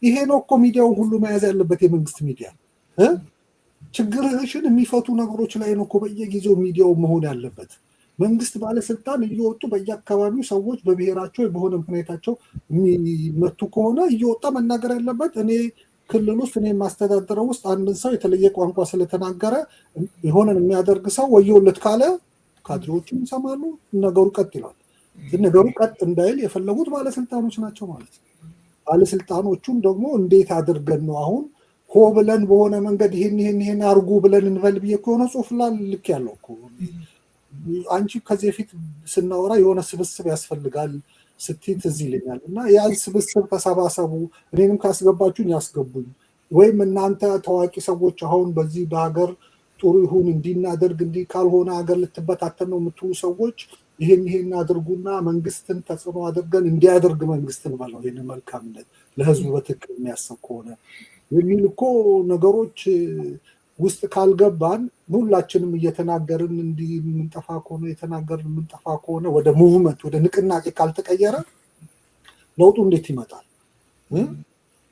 ይሄ ነው እኮ ሚዲያው ሁሉ መያዝ ያለበት የመንግስት ሚዲያ ችግርሽን የሚፈቱ ነገሮች ላይ ነው እኮ በየጊዜው ሚዲያው መሆን ያለበት። መንግስት ባለስልጣን እየወጡ በየአካባቢው ሰዎች በብሔራቸው በሆነ ምክንያታቸው የሚመቱ ከሆነ እየወጣ መናገር ያለበት። እኔ ክልል ውስጥ እኔ የማስተዳደረው ውስጥ አንድን ሰው የተለየ ቋንቋ ስለተናገረ የሆነን የሚያደርግ ሰው ወየውለት ካለ ካድሬዎችም ይሰማሉ፣ ነገሩ ቀጥ ይላል። ነገሩ ቀጥ እንዳይል የፈለጉት ባለስልጣኖች ናቸው ማለት ነው። ባለስልጣኖቹም ደግሞ እንዴት አድርገን ነው አሁን ሆ ብለን በሆነ መንገድ ይሄን አርጉ ብለን እንበል ብዬ ከሆነ ጽሁፍ ላይ ልክ ያለው እኮ አንቺ ከዚህ በፊት ስናወራ የሆነ ስብስብ ያስፈልጋል ስትይ ትዝ ይለኛል። እና ያን ስብስብ ተሰባሰቡ፣ እኔንም ካስገባችሁኝ ያስገቡኝ፣ ወይም እናንተ ታዋቂ ሰዎች አሁን በዚህ በሀገር ጥሩ ይሁን እንዲናደርግ እንዲህ ካልሆነ ሀገር ልትበታተን ነው የምትሉ ሰዎች ይሄን አድርጉና መንግስትን ተጽዕኖ አድርገን እንዲያደርግ መንግስትን በለው ይህን መልካምነት ለህዝቡ በትክክል የሚያስብ ከሆነ የሚል እኮ ነገሮች ውስጥ ካልገባን ሁላችንም እየተናገርን እንዲህ የምንጠፋ ከሆነ የተናገርን የምንጠፋ ከሆነ ወደ ሙቭመንት ወደ ንቅናቄ ካልተቀየረ ለውጡ እንዴት ይመጣል?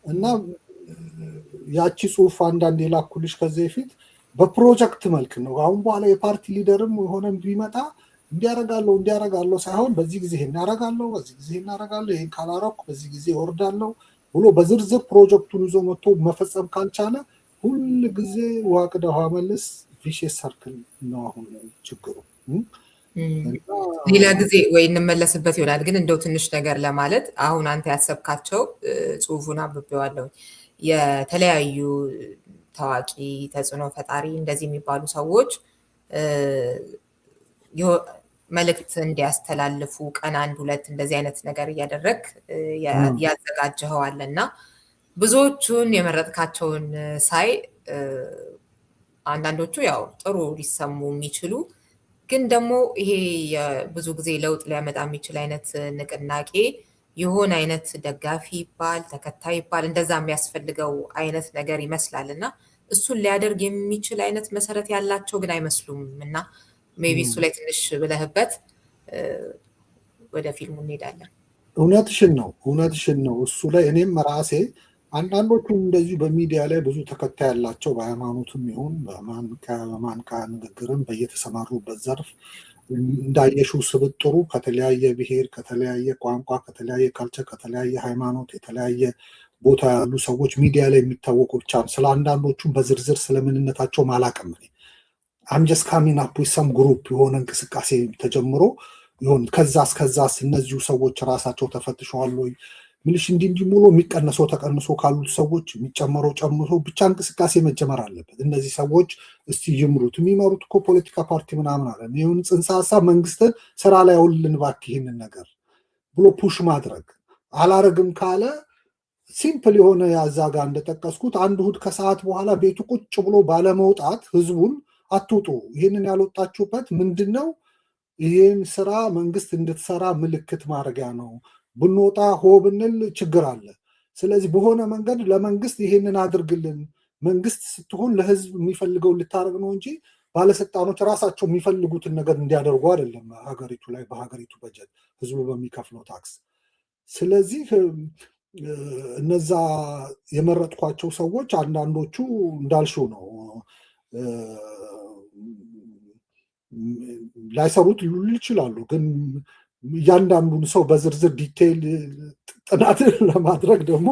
እና ያቺ ጽሁፍ አንዳንድ የላኩልሽ ከዚህ በፊት በፕሮጀክት መልክ ነው። አሁን በኋላ የፓርቲ ሊደርም የሆነ ቢመጣ እንዲያረጋለሁ ሳይሆን በዚህ ጊዜ ይሄን ያረጋለሁ፣ በዚህ ጊዜ ይሄን ያረጋለሁ፣ ይሄን ካላረኩ በዚህ ጊዜ ወርዳለሁ ብሎ በዝርዝር ፕሮጀክቱን ይዞ መጥቶ መፈጸም ካልቻለ ሁል ጊዜ ውሃ ቅዳ ውሃ መልስ ቪሼስ ሰርክል ነው አሁን ችግሩ። ሌላ ጊዜ ወይ እንመለስበት ይሆናል። ግን እንደው ትንሽ ነገር ለማለት አሁን አንተ ያሰብካቸው ጽሁፉን አንብቤዋለሁ። የተለያዩ ታዋቂ ተጽዕኖ ፈጣሪ እንደዚህ የሚባሉ ሰዎች መልእክት እንዲያስተላልፉ ቀን 1 2 እንደዚህ አይነት ነገር እያደረግ ያዘጋጀኸዋል እና ብዙዎቹን የመረጥካቸውን ሳይ አንዳንዶቹ ያው ጥሩ ሊሰሙ የሚችሉ ግን ደግሞ ይሄ ብዙ ጊዜ ለውጥ ሊያመጣ የሚችል አይነት ንቅናቄ የሆነ አይነት ደጋፊ ይባል ተከታይ ይባል እንደዛ የሚያስፈልገው አይነት ነገር ይመስላል እና እሱን ሊያደርግ የሚችል አይነት መሰረት ያላቸው ግን አይመስሉም እና ሜቢ እሱ ላይ ትንሽ ብለህበት ወደ ፊልሙ እንሄዳለን። እውነትሽን ነው። እሱ ላይ እኔም ራሴ አንዳንዶቹ እንደዚሁ በሚዲያ ላይ ብዙ ተከታይ ያላቸው በሃይማኖትም ይሁን በማንቃ ንግግርም በየተሰማሩበት ዘርፍ እንዳየሽው ስብጥሩ ከተለያየ ብሔር፣ ከተለያየ ቋንቋ፣ ከተለያየ ካልቸር፣ ከተለያየ ሃይማኖት፣ የተለያየ ቦታ ያሉ ሰዎች ሚዲያ ላይ የሚታወቁ ብቻ ስለ አንዳንዶቹም በዝርዝር ስለምንነታቸው አላውቅም። አምጀስ ካሚንግ አፕ ዊዝ ሰም ግሩፕ የሆነ እንቅስቃሴ ተጀምሮ ይሁን ከዛስ እነዚሁ ሰዎች ራሳቸው ተፈትሸዋል ወይ ምልሽ እንዲህ ሙሉ የሚቀነሰው ተቀንሶ ካሉት ሰዎች የሚጨመረው ጨምሮ ብቻ እንቅስቃሴ መጀመር አለበት። እነዚህ ሰዎች እስቲ ይምሩት። የሚመሩት እኮ ፖለቲካ ፓርቲ ምናምን አለ ይሁን ጽንሰ ሀሳብ መንግስትን ስራ ላይ አውልን እባክህ ይህንን ነገር ብሎ ፑሽ ማድረግ አላረግም ካለ ሲምፕል የሆነ ያዛጋ እንደጠቀስኩት አንድ እሑድ ከሰዓት በኋላ ቤቱ ቁጭ ብሎ ባለመውጣት ህዝቡን አትውጡ፣ ይህንን ያልወጣችሁበት ምንድነው? ይህን ስራ መንግስት እንድትሰራ ምልክት ማድረጊያ ነው። ብንወጣ ሆ ብንል ችግር አለ። ስለዚህ በሆነ መንገድ ለመንግስት ይህንን አድርግልን፣ መንግስት ስትሆን ለህዝብ የሚፈልገውን ልታደርግ ነው እንጂ ባለስልጣኖች ራሳቸው የሚፈልጉትን ነገር እንዲያደርጉ አይደለም ሀገሪቱ ላይ በሀገሪቱ በጀት ህዝቡ በሚከፍለው ታክስ። ስለዚህ እነዛ የመረጥኳቸው ሰዎች አንዳንዶቹ እንዳልሽው ነው ላይሰሩት ሊሉ ይችላሉ። ግን እያንዳንዱን ሰው በዝርዝር ዲቴይል ጥናት ለማድረግ ደግሞ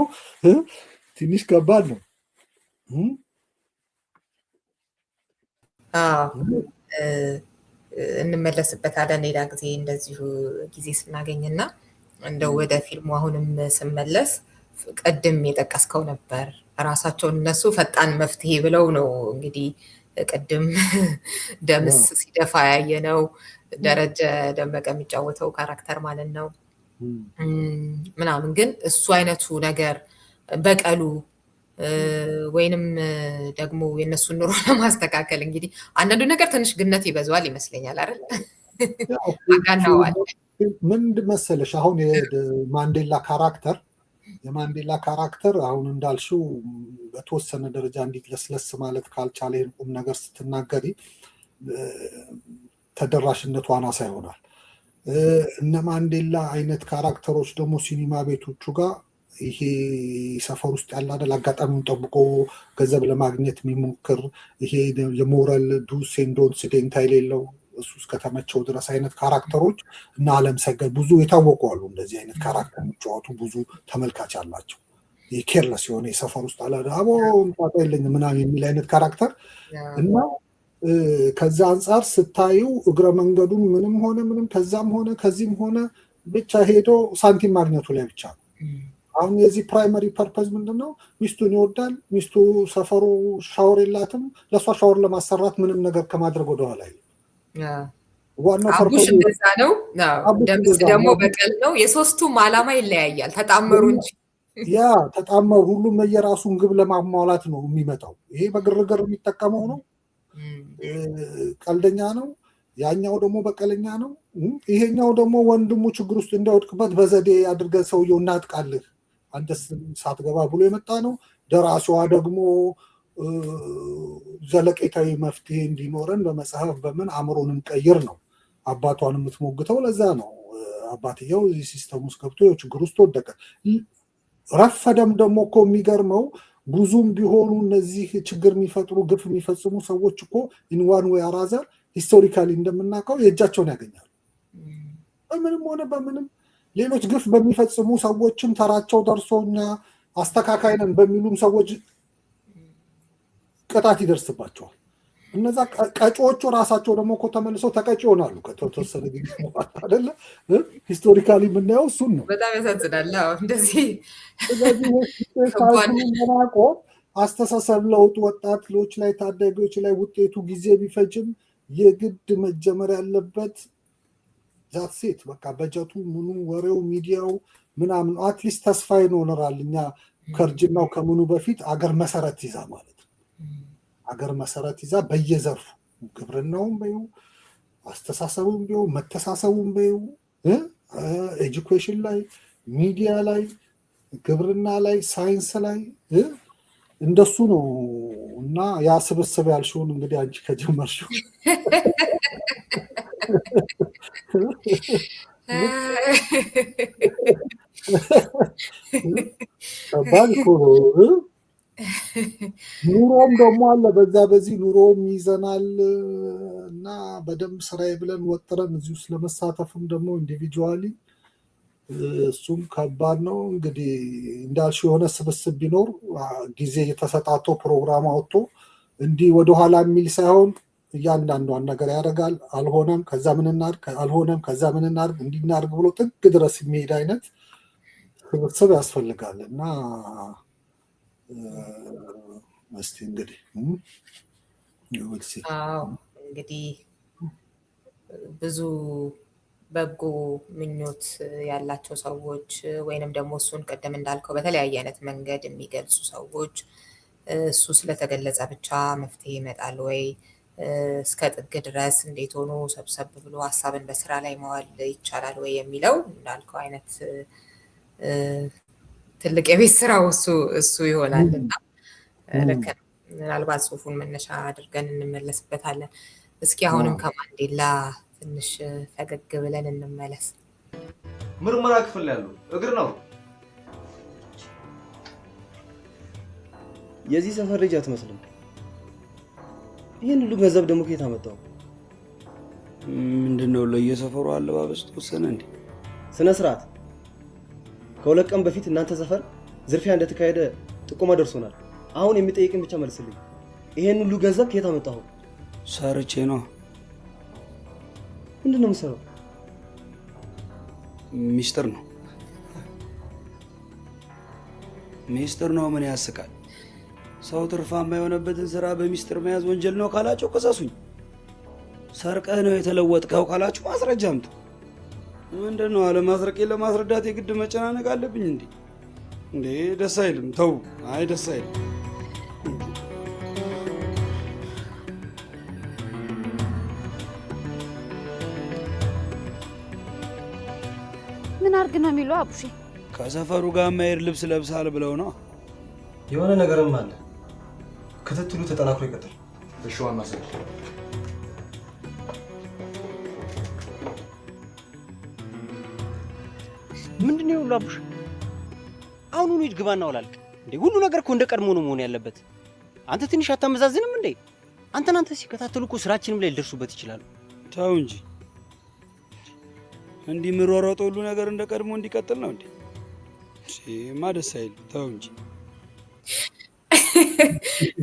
ትንሽ ከባድ ነው። እንመለስበታለን ሌላ ጊዜ እንደዚሁ ጊዜ ስናገኝና እንደው ወደ ፊልሙ አሁንም ስመለስ ቅድም የጠቀስከው ነበር ራሳቸውን እነሱ ፈጣን መፍትሄ ብለው ነው እንግዲህ ቅድም ደምስ ሲደፋ ያየነው ደረጀ ደመቀ የሚጫወተው ካራክተር ማለት ነው ምናምን። ግን እሱ አይነቱ ነገር በቀሉ ወይንም ደግሞ የነሱን ኑሮ ለማስተካከል እንግዲህ አንዳንዱ ነገር ትንሽ ግነት ይበዛዋል ይመስለኛል አይደል? አጋናዋል። ምንድን መሰለሽ አሁን የማንዴላ ካራክተር አሁን እንዳልሽው በተወሰነ ደረጃ እንዲት ለስለስ ማለት ካልቻለ ይህን ቁም ነገር ስትናገሪ ተደራሽነቱ አናሳ ይሆናል። እነ ማንዴላ አይነት ካራክተሮች ደግሞ ሲኒማ ቤቶቹ ጋር ይሄ ሰፈር ውስጥ ያለ አይደል አጋጣሚውን ጠብቆ ገንዘብ ለማግኘት የሚሞክር ይሄ የሞራል ዱስ ኤንድ ዶንትስ ደንታ የሌለው እሱ እስከተመቸው ድረስ አይነት ካራክተሮች እና አለም ሰገድ ብዙ የታወቁ አሉ። እንደዚህ አይነት ካራክተር የሚጫወቱ ብዙ ተመልካች አላቸው። የኬርለስ የሆነ የሰፈር ውስጥ አለ አቦ እንጣጣ የለኝ ምናምን የሚል አይነት ካራክተር እና ከዛ አንጻር ስታዩ እግረ መንገዱን ምንም ሆነ ምንም ከዛም ሆነ ከዚህም ሆነ ብቻ ሄዶ ሳንቲም ማግኘቱ ላይ ብቻ ነው። አሁን የዚህ ፕራይመሪ ፐርፐዝ ምንድነው? ሚስቱን ይወዳል። ሚስቱ ሰፈሩ ሻወር የላትም። ለእሷ ሻወር ለማሰራት ምንም ነገር ከማድረግ ወደኋላ አይልም። አቡሽ እንደዛ ነው። ደምስ ደግሞ በቀል ነው። የሶስቱም ዓላማ ይለያያል። ተጣመሩ እንጂ ያ ተጣመሩ። ሁሉም የራሱን ግብ ለማሟላት ነው የሚመጣው። ይሄ በግርግር የሚጠቀመው ነው፣ ቀልደኛ ነው። ያኛው ደግሞ በቀለኛ ነው። ይሄኛው ደግሞ ወንድሙ ችግር ውስጥ እንዳይወድቅበት በዘዴ አድርገን ሰውየው እናጥቃልህ አንተ ሳትገባ ብሎ የመጣ ነው። ደራሲዋ ደግሞ ዘለቄታዊ መፍትሄ እንዲኖረን በመጽሐፍ በምን አእምሮንም ቀይር ነው አባቷን የምትሞግተው። ለዛ ነው አባትየው እዚህ ሲስተም ውስጥ ገብቶ ችግር ውስጥ ወደቀ። ረፈደም ደግሞ እኮ የሚገርመው ብዙም ቢሆኑ እነዚህ ችግር የሚፈጥሩ ግፍ የሚፈጽሙ ሰዎች እኮ ኢንዋን ወይ አራዘር ሂስቶሪካሊ እንደምናውቀው የእጃቸውን ያገኛሉ። በምንም ሆነ በምንም ሌሎች ግፍ በሚፈጽሙ ሰዎችም ተራቸው ደርሶኛ አስተካካይ ነን በሚሉም ሰዎች ቅጣት ይደርስባቸዋል። እነዛ ቀጮቹ ራሳቸው ደግሞ እኮ ተመልሰው ተቀጭ ይሆናሉ ከተወሰነ ጊዜ አይደለ? ሂስቶሪካሊ የምናየው እሱን ነው። በጣም ያሳዝናል። እንደዚህ ስለዚህ ለማቆም አስተሳሰብ ለውጥ ወጣቶች ላይ ታዳጊዎች ላይ ውጤቱ ጊዜ ቢፈጅም የግድ መጀመር ያለበት ዛት ሴት በቃ በጀቱ ምኑ ወሬው ሚዲያው ምናምን አትሊስት ተስፋ ይኖራል። እኛ ከእርጅናው ከምኑ በፊት አገር መሰረት ይዛ ማለት ነው። አገር መሰረት ይዛ በየዘርፉ ግብርናውም በይው አስተሳሰቡም ቢው መተሳሰቡም በይው ኤጁኬሽን ላይ ሚዲያ ላይ ግብርና ላይ ሳይንስ ላይ እንደሱ ነው። እና ያ ስብስብ ያልሽውን እንግዲህ አንቺ ከጀመርሽው ከባድ እኮ ነው። ኑሮም ደግሞ አለ በዛ በዚህ ኑሮም ይዘናል እና በደንብ ስራዬ ብለን ወጥረን እዚህ ውስጥ ለመሳተፍም ደግሞ ኢንዲቪጁዋሊ እሱም ከባድ ነው። እንግዲህ እንዳልሽው የሆነ ስብስብ ቢኖር ጊዜ የተሰጣቶ ፕሮግራም አውጥቶ እንዲህ ወደኋላ የሚል ሳይሆን እያንዳንዷን ነገር ያደርጋል። አልሆነም ከዛ ምን እናድርግ፣ አልሆነም ከዛ ምን እናድርግ፣ እንዲናድርግ ብሎ ጥግ ድረስ የሚሄድ አይነት ስብስብ ያስፈልጋል እና እስቲ እንግዲህ እንግዲህ ብዙ በጎ ምኞት ያላቸው ሰዎች ወይንም ደግሞ እሱን ቀደም እንዳልከው በተለያየ አይነት መንገድ የሚገልጹ ሰዎች እሱ ስለተገለጸ ብቻ መፍትሄ ይመጣል ወይ እስከ ጥግ ድረስ እንዴት ሆኖ ሰብሰብ ብሎ ሀሳብን በስራ ላይ መዋል ይቻላል ወይ የሚለው እንዳልከው አይነት ትልቅ የቤት ስራው እሱ ይሆናል እና ልክ ነው። ምናልባት ጽሁፉን መነሻ አድርገን እንመለስበታለን። እስኪ አሁንም ከማንዴላ ትንሽ ፈገግ ብለን እንመለስ። ምርመራ ክፍል ያለው እግር ነው። የዚህ ሰፈር ልጅ አትመስልም። ይህን ሁሉ ገንዘብ ደግሞ ከየት አመጣው? ምንድነው ለየሰፈሩ አለባበስ ተወሰነ እንዴ? ስነ ስርዓት። ከሁለት ቀን በፊት እናንተ ሰፈር ዝርፊያ እንደተካሄደ ጥቆማ ደርሶናል። አሁን የሚጠይቅን ብቻ መልስልኝ። ይሄን ሁሉ ገንዘብ ከየት አመጣው? ሰርቼ ነው። ምንድነው የምትሰራው? ሚስጥር ነው። ሚስጥር ነው። ምን ያስቃል? ሰው ትርፋማ የሆነበትን ስራ በሚስጥር መያዝ ወንጀል ነው ካላቸው ከሰሱኝ። ሰርቀህ ነው የተለወጥከው ካላችሁ ማስረጃ አምጡ። ምንድነው አለማስረቄን ለማስረዳት የግድ መጨናነቅ አለብኝ እንዴ? እንዴ ደስ አይልም። ተው። አይ ደስ አይልም። ምን አርግ ነው የሚለው አቡሼ? ከሰፈሩ ጋር ማየር ልብስ ለብሳል ብለው ነው። የሆነ ነገርም አለ። ክትትሉ ተጠናክሮ ይቀጥል። እሺ ዋና ሰው ምንድነው ሁሉ አቡሽ? አሁኑኑ ሂድ ግባና ወላልቅ እንዴ! ሁሉ ነገር እኮ እንደ ቀድሞ ነው መሆን ያለበት። አንተ ትንሽ አታመዛዝንም እንዴ? አንተ ሲከታተሉ እኮ ስራችንም ላይ ሊደርሱበት ይችላሉ። ተው እንጂ እንዲህ ምሮሮጠው ሁሉ ነገር እንደ ቀድሞ እንዲቀጥል ነው እንዴ? ማ ደስ አይልም። ተው እንጂ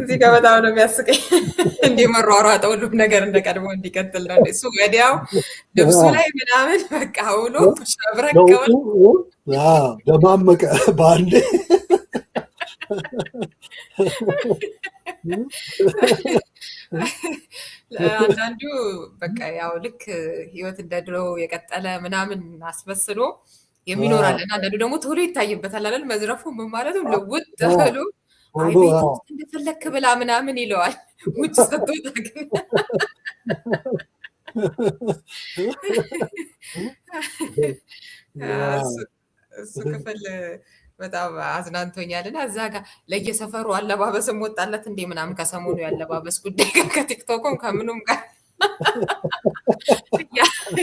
እዚህ ጋር በጣም ነው የሚያስቀኝ። እንዲህ መሯሯጠው ሁሉም ነገር እንደ ቀድሞ እንዲቀጥል ነው። እሱ ወዲያው ልብሱ ላይ ምናምን በቃ ውሎ ሸብረቅ ብሎ ደማመቀ በአንዴ። አንዳንዱ በቃ ያው ልክ ህይወት እንደ ድሮ የቀጠለ ምናምን አስመስሎ የሚኖራል እና አንዳንዱ ደግሞ ቶሎ ይታይበታል አይደል? መዝረፉ ምን ማለቱ ልውጥ ብሎ አይ ቤት ውስጥ እንደፈለክ ብላ ምናምን ይለዋል። ውጭ ስትወጣ ግን እሱ ክፍል በጣም አዝናንቶኛል እና እዛ ጋር ለየሰፈሩ አለባበስም ወጣለት እንዴ ምናምን ከሰሞኑ ያለባበስ ጉዳይ ጋር ከቲክቶክም ከምኑም ጋር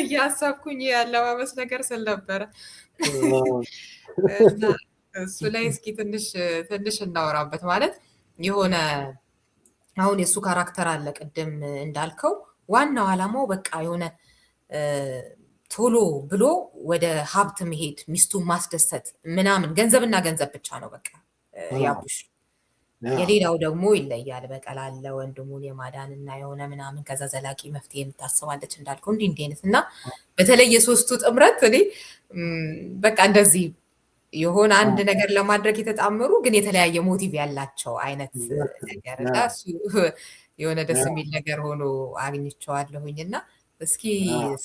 እያሰብኩኝ ያለባበስ ነገር ስል ነበረ እና እሱ ላይ እስኪ ትንሽ እናወራበት። ማለት የሆነ አሁን የእሱ ካራክተር አለ ቅድም እንዳልከው ዋናው ዓላማው በቃ የሆነ ቶሎ ብሎ ወደ ሀብት መሄድ፣ ሚስቱን ማስደሰት ምናምን ገንዘብና ገንዘብ ብቻ ነው በቃ ያቡሽ። የሌላው ደግሞ ይለያል። በቀል አለ ወንድሙን የማዳን እና የሆነ ምናምን ከዛ ዘላቂ መፍትሄ የምታስባለች እንዳልከው እንዲህ አይነት እና በተለይ የሶስቱ ጥምረት እኔ በቃ እንደዚህ የሆነ አንድ ነገር ለማድረግ የተጣመሩ ግን የተለያየ ሞቲቭ ያላቸው አይነት ነገር እና እሱ የሆነ ደስ የሚል ነገር ሆኖ አግኝቼዋለሁኝ እና እስኪ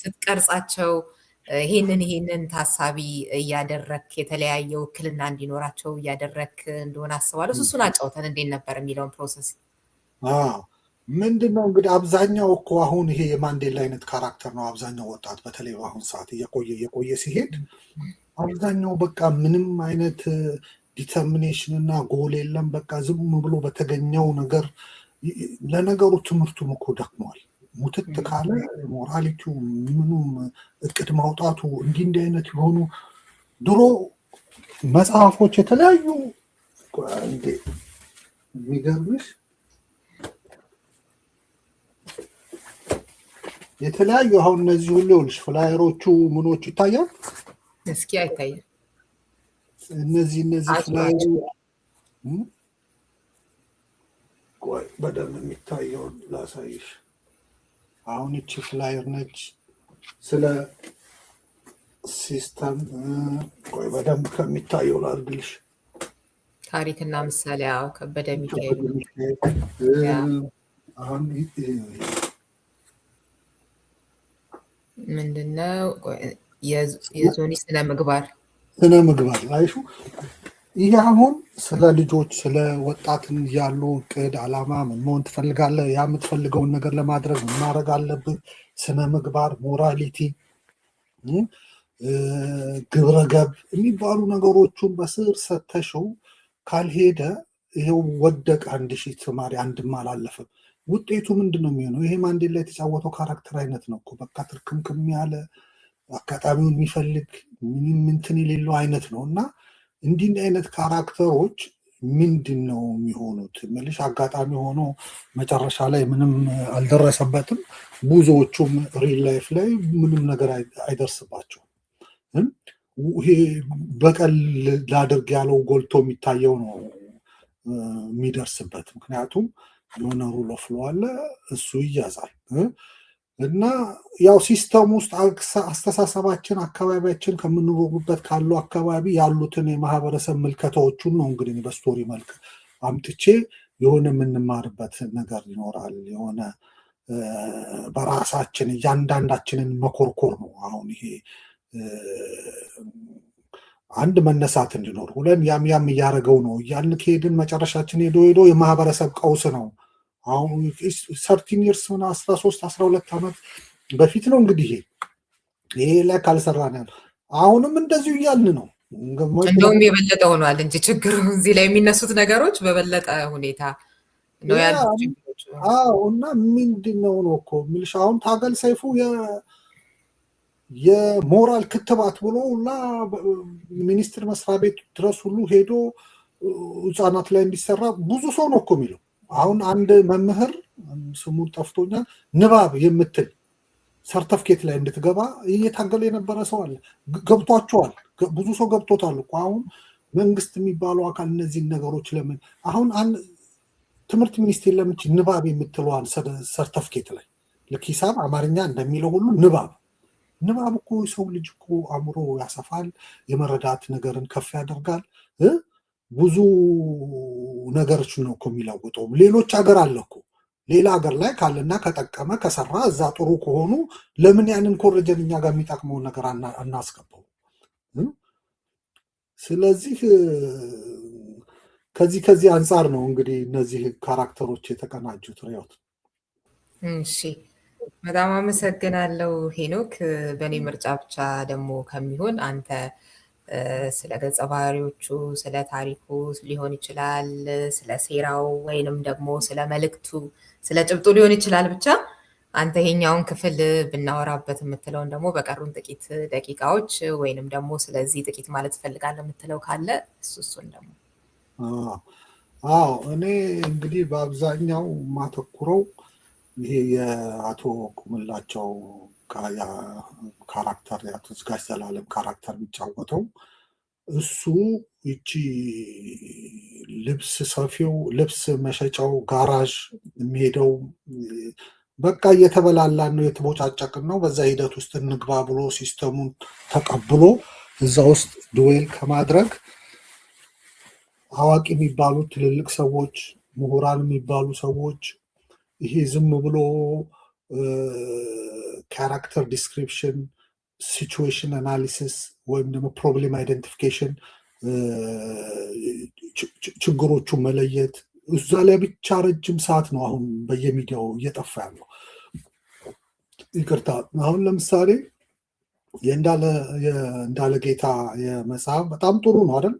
ስትቀርጻቸው ይሄንን ታሳቢ እያደረክ የተለያየ ውክልና እንዲኖራቸው እያደረክ እንደሆነ አስባለሁ። እሱን አጫውተን እንዴት ነበር የሚለውን ፕሮሰስ። ምንድነው እንግዲህ አብዛኛው እኮ አሁን ይሄ የማንዴላ አይነት ካራክተር ነው። አብዛኛው ወጣት በተለይ በአሁን ሰዓት እየቆየ ሲሄድ አብዛኛው በቃ ምንም አይነት ዲተርሚኔሽን እና ጎል የለም። በቃ ዝም ብሎ በተገኘው ነገር ለነገሩ ትምህርቱም እኮ ደክሟል። ሙትት ካለ ሞራሊቲው ምኑም እቅድ ማውጣቱ እንዲህ አይነት የሆኑ ድሮ መጽሐፎች የተለያዩ የሚገርምሽ የተለያዩ አሁን እነዚህ ሁሉ ይኸውልሽ ፍላየሮቹ ምኖቹ ይታያል። እስኪ አይታይም። እነዚህ ፍላየሮች ቆይ በደንብ የሚታየውን ላሳይሽ። አሁን እቺ ፍላየር ነች ስለ ሲስተም ቆይ በደንብ ከሚታየው ላድርግልሽ። ታሪክና ምሳሌ ከበደ ሚካኤል አሁን ምንድነው የዞኒ ስነ ምግባር አይሹ ይሄ አሁን ስለ ልጆች ስለ ወጣትን ያሉ እቅድ አላማ ምን መሆን ትፈልጋለህ፣ ያ የምትፈልገውን ነገር ለማድረግ ምን ማድረግ አለብህ፣ ስነ ምግባር ሞራሊቲ፣ ግብረ ገብ የሚባሉ ነገሮቹን በስር ሰተሽው ካልሄደ ይሄው ወደቀ። 1000 ተማሪ አንድም አላለፈም። ውጤቱ ምንድን ነው የሚሆነው? ይሄ ማንዴላ የተጫወተው ካራክተር አይነት ነው እኮ በቃ ትርክምክም ያለ አጋጣሚውን የሚፈልግ ምንም እንትን የሌለው አይነት ነው እና እንዲህ አይነት ካራክተሮች ምንድን ነው የሚሆኑት? ምልሽ አጋጣሚ ሆኖ መጨረሻ ላይ ምንም አልደረሰበትም። ብዙዎቹም ሪል ላይፍ ላይ ምንም ነገር አይደርስባቸውም። ይሄ በቀል ላድርግ ያለው ጎልቶ የሚታየው ነው የሚደርስበት። ምክንያቱም የሆነ ሩል ኦፍ ሎው አለ፣ እሱ ይያዛል እና ያው ሲስተም ውስጥ አስተሳሰባችን አካባቢያችን ከምንኖርበት ካለው አካባቢ ያሉትን የማህበረሰብ ምልከታዎቹን ነው እንግዲህ በስቶሪ መልክ አምጥቼ የሆነ የምንማርበት ነገር ይኖራል። የሆነ በራሳችን እያንዳንዳችንን መኮርኮር ነው። አሁን ይሄ አንድ መነሳት እንዲኖር ሁለን ያም እያደረገው ነው እያልን ከሄድን መጨረሻችን ሄዶ የማህበረሰብ ቀውስ ነው። አሁን 13 ይርስ 13 12 ዓመት በፊት ነው እንግዲህ ይሄ ላይ ካልሰራን ያለው አሁንም እንደዚሁ እያልን ነው። እንደውም የበለጠ ሆኗል እንጂ ችግሩ እዚህ ላይ የሚነሱት ነገሮች በበለጠ ሁኔታ ነው ያሉት ችግሮች። እና ምንድነው ነው እኮ የሚልሽ አሁን ታገል ሰይፉ የሞራል ክትባት ብሎ ሁላ ሚኒስትር መስሪያ ቤት ድረስ ሁሉ ሄዶ ህፃናት ላይ እንዲሰራ ብዙ ሰው ነው እኮ የሚለው። አሁን አንድ መምህር ስሙን ጠፍቶኛል ንባብ የምትል ሰርተፍኬት ላይ እንድትገባ እየታገለ የነበረ ሰው አለ። ገብቷቸዋል። ብዙ ሰው ገብቶታል እኮ። አሁን መንግስት የሚባለው አካል እነዚህን ነገሮች ለምን አሁን ትምህርት ሚኒስቴር ለምን ንባብ የምትለዋን ሰርተፍኬት ላይ ልክ ሂሳብ አማርኛ እንደሚለው ሁሉ ንባብ እኮ ሰው ልጅ እኮ አእምሮ ያሰፋል፣ የመረዳት ነገርን ከፍ ያደርጋል። ብዙ ነገሮች ነው እኮ የሚለውጠው። ሌሎች ሀገር አለ እኮ ሌላ ሀገር ላይ ካለና ከጠቀመ ከሰራ እዛ ጥሩ ከሆኑ ለምን ያንን ኮረጀን እኛ ጋር የሚጠቅመውን ነገር አናስገባው? ስለዚህ ከዚህ አንጻር ነው እንግዲህ እነዚህ ካራክተሮች የተቀናጁት። ሪዮት እሺ፣ በጣም አመሰግናለሁ ሄኖክ። በእኔ ምርጫ ብቻ ደግሞ ከሚሆን አንተ ስለ ገጸ ባህሪዎቹ፣ ስለ ታሪኩ ሊሆን ይችላል፣ ስለ ሴራው ወይንም ደግሞ ስለ መልእክቱ፣ ስለ ጭብጡ ሊሆን ይችላል። ብቻ አንተ ይሄኛውን ክፍል ብናወራበት የምትለውን ደግሞ በቀሩን ጥቂት ደቂቃዎች ወይንም ደግሞ ስለዚህ ጥቂት ማለት እፈልጋለሁ የምትለው ካለ እሱን ደግሞ። እኔ እንግዲህ በአብዛኛው ማተኩረው ይሄ የአቶ ቁምላቸው ካራክተር የአቶ ዝጋሽ ዘላለም ካራክተር የሚጫወተው እሱ ይቺ ልብስ ሰፊው፣ ልብስ መሸጫው፣ ጋራዥ የሚሄደው በቃ እየተበላላን ነው፣ የተቦጫጨቅን ነው። በዛ ሂደት ውስጥ እንግባ ብሎ ሲስተሙን ተቀብሎ እዛ ውስጥ ድዌል ከማድረግ አዋቂ የሚባሉ ትልልቅ ሰዎች፣ ምሁራን የሚባሉ ሰዎች ይሄ ዝም ብሎ ካራክተር ዲስክሪፕሽን፣ ሲቹዌሽን አናሊሲስ ወይም ደግሞ ፕሮብሌም አይደንቲፊኬሽን ችግሮቹን መለየት እዛ ላይ ብቻ ረጅም ሰዓት ነው አሁን በየሚዲያው እየጠፋ ያለው። ይቅርታ አሁን ለምሳሌ የእንዳለ ጌታ የመጽሐፍ በጣም ጥሩ ነው አይደል?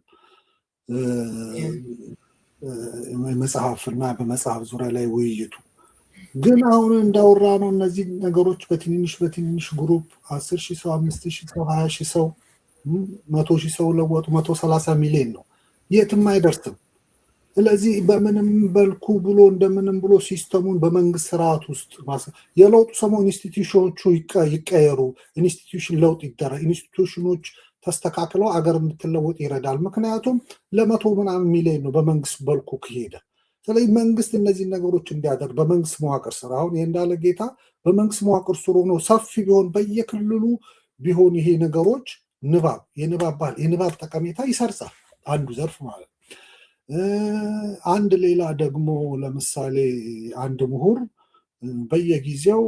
መጽሐፍ እና በመጽሐፍ ዙሪያ ላይ ውይይቱ ግን አሁን እንዳወራ ነው እነዚህ ነገሮች በትንሽ ግሩፕ 10,000 ሰው 5,000 ሰው 20,000 ሰው 100,000 ሰው ለወጡ 130 ሚሊዮን ነው፣ የትም አይደርስም። ስለዚህ በምንም በልኩ ብሎ እንደምንም ብሎ ሲስተሙን በመንግስት ስርዓት ውስጥ የለውጡ ሰሞን ኢንስቲትዩሽኖቹ ይቀየሩ፣ ኢንስቲትዩሽን ለውጥ ይደረግ፣ ኢንስቲትዩሽኖች ተስተካክለው አገር እንድትለወጥ ይረዳል። ምክንያቱም ለመቶ ምናምን ሚሊዮን ነው በመንግስት በልኩ ከሄደ። ስለዚህ መንግስት እነዚህ ነገሮች እንዲያደርግ በመንግስት መዋቅር ስር አሁን እንዳለ ጌታ በመንግስት መዋቅር ስር ሆኖ ሰፊ ቢሆን በየክልሉ ቢሆን ይሄ ነገሮች የንባብ ጠቀሜታ ይሰርጻል። አንዱ ዘርፍ ማለት ነው። አንድ ሌላ ደግሞ ለምሳሌ አንድ ምሁር በየጊዜው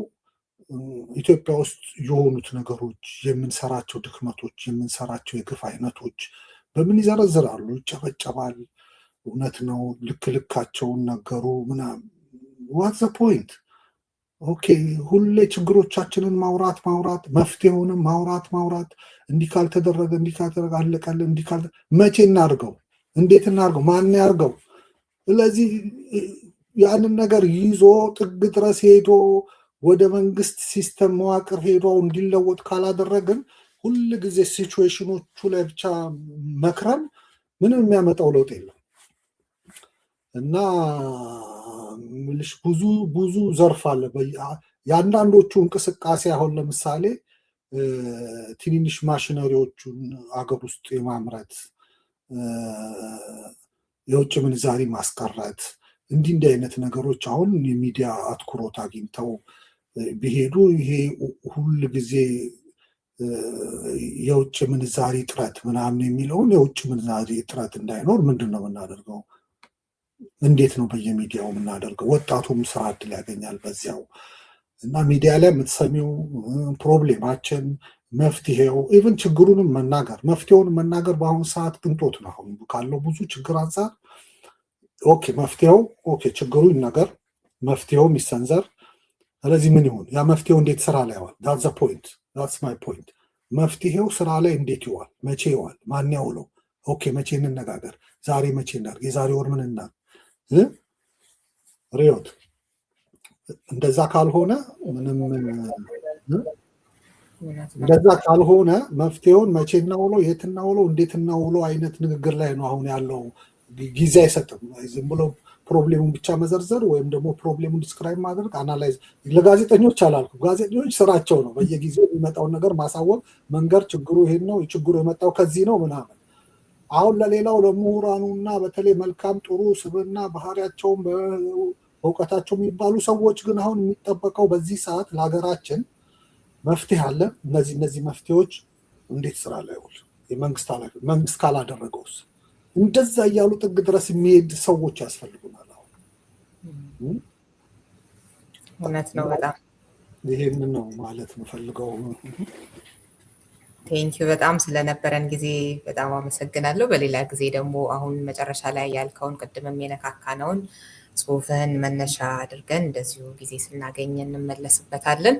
ኢትዮጵያ ውስጥ የሆኑት ነገሮች፣ የምንሰራቸው ድክመቶች፣ የምንሰራቸው የግፍ አይነቶች በምን ይዘረዝራሉ፣ ይጨበጨባል። እውነት ነው፣ ልካቸውን ነገሩ ምናምን። ዋት ዘ ፖይንት? ኦኬ ሁሌ ችግሮቻችንን ማውራት መፍትሄውንም ማውራት እንዲህ ካልተደረገ አለቀልን፣ መቼ እናድርገው? እንዴት እናድርገው? ማን ያርገው? ስለዚህ ያንን ነገር ይዞ ጥግ ድረስ ሄዶ ወደ መንግስት ሲስተም መዋቅር ሄዶ እንዲለወጥ ካላደረግን ሁል ጊዜ ሲቹዌሽኖቹ ላይ ብቻ መክረም ምንም የሚያመጣው ለውጥ የለም እና ብዙ ዘርፍ አለ። የአንዳንዶቹ እንቅስቃሴ አሁን ለምሳሌ ትንንሽ ማሽነሪዎቹን አገር ውስጥ የማምረት የውጭ ምንዛሪ ማስቀረት እንዲህ አይነት ነገሮች አሁን የሚዲያ አትኩሮት አግኝተው ቢሄዱ ይሄ ሁል ጊዜ የውጭ ምንዛሪ እጥረት ምናምን የሚለውን የውጭ ምንዛሪ እጥረት እንዳይኖር ምንድን ነው የምናደርገው? እንዴት ነው በየሚዲያው የምናደርገው? ወጣቱም ስራ እድል ያገኛል በዚያው እና ሚዲያ ላይ የምትሰሚው ፕሮብሌማችን መፍትሄው ኢቨን ችግሩንም መናገር መፍትሄውን መናገር በአሁኑ ሰዓት ቅንጦት ነው። አሁን ካለው ብዙ ችግር አንጻር ኦኬ መፍትሄው ችግሩ ይነገር፣ መፍትሄው ይሰንዘር። ስለዚህ ምን ይሁን? ያ መፍትሄው እንዴት ስራ ላይ ይዋል? that's the point, that's my point። መፍትሄው ስራ ላይ እንዴት ይዋል? መቼ ይዋል? ማን ያውለው? ኦኬ መቼ እንነጋገር? ዛሬ መቼ እናድርግ? የዛሬ ወር ምን እናድርግ? ሪዮት እንደዛ ካልሆነ እንደዛ ካልሆነ መፍትሄውን መቼ እናውለው፣ የት እናውለው፣ እንዴት እናውለው አይነት ንግግር ላይ ነው አሁን ያለው። ጊዜ አይሰጥም። ዝም ብሎ ፕሮብሌሙን ብቻ መዘርዘር ወይም ደግሞ ፕሮብሌሙን ዲስክራይብ ማድረግ አናላይዝ። ለጋዜጠኞች አላልኩም፣ ጋዜጠኞች ስራቸው ነው በየጊዜው የሚመጣውን ነገር ማሳወቅ፣ መንገር፣ ችግሩ ይሄን ነው፣ ችግሩ የመጣው ከዚህ ነው ምናምን። አሁን ለሌላው ለምሁራኑና በተለይ መልካም ጥሩ ስብዕና ባህሪያቸውን በእውቀታቸው የሚባሉ ሰዎች ግን አሁን የሚጠበቀው በዚህ ሰዓት ለሀገራችን መፍትሄ አለ። እነዚህ መፍትሄዎች እንዴት ስራ ላይ ውል? መንግስት ካላደረገውስ? እንደዛ እያሉ ጥግ ድረስ የሚሄድ ሰዎች ያስፈልጉናል። አሁን እውነት ነው። በጣም ይሄንን ነው ማለት የምፈልገው። ቴንኪዩ በጣም ስለነበረን ጊዜ በጣም አመሰግናለሁ። በሌላ ጊዜ ደግሞ አሁን መጨረሻ ላይ ያልከውን ቅድምም የነካካነውን ጽሁፍህን መነሻ አድርገን እንደዚሁ ጊዜ ስናገኝ እንመለስበታለን።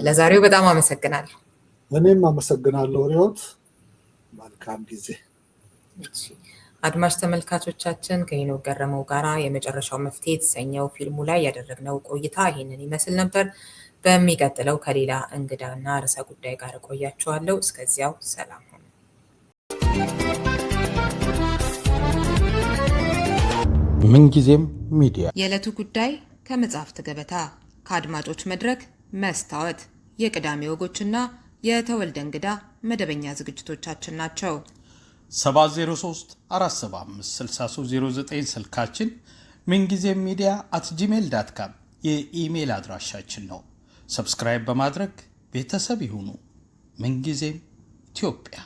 ለዛሬው በጣም አመሰግናለሁ። እኔም አመሰግናለሁ ሪዮት። መልካም ጊዜ። አድማጭ ተመልካቾቻችን ከሄኖክ ገረመው ጋራ የመጨረሻው መፍትሄ የተሰኘው ፊልሙ ላይ ያደረግነው ቆይታ ይህንን ይመስል ነበር። በሚቀጥለው ከሌላ እንግዳና ርዕሰ ጉዳይ ጋር እቆያችኋለሁ። እስከዚያው ሰላም ሁኑ። ምንጊዜም ሚዲያ የዕለቱ ጉዳይ ከመጽሐፍት ገበታ፣ ከአድማጮች መድረክ መስታወት፣ የቅዳሜ ወጎችና የተወልደ እንግዳ መደበኛ ዝግጅቶቻችን ናቸው። 703 475 6309 ስልካችን፣ ምንጊዜም ሚዲያ @gmail.com የኢሜል አድራሻችን ነው። ሰብስክራይብ በማድረግ ቤተሰብ ይሁኑ። ምንጊዜም ኢትዮጵያ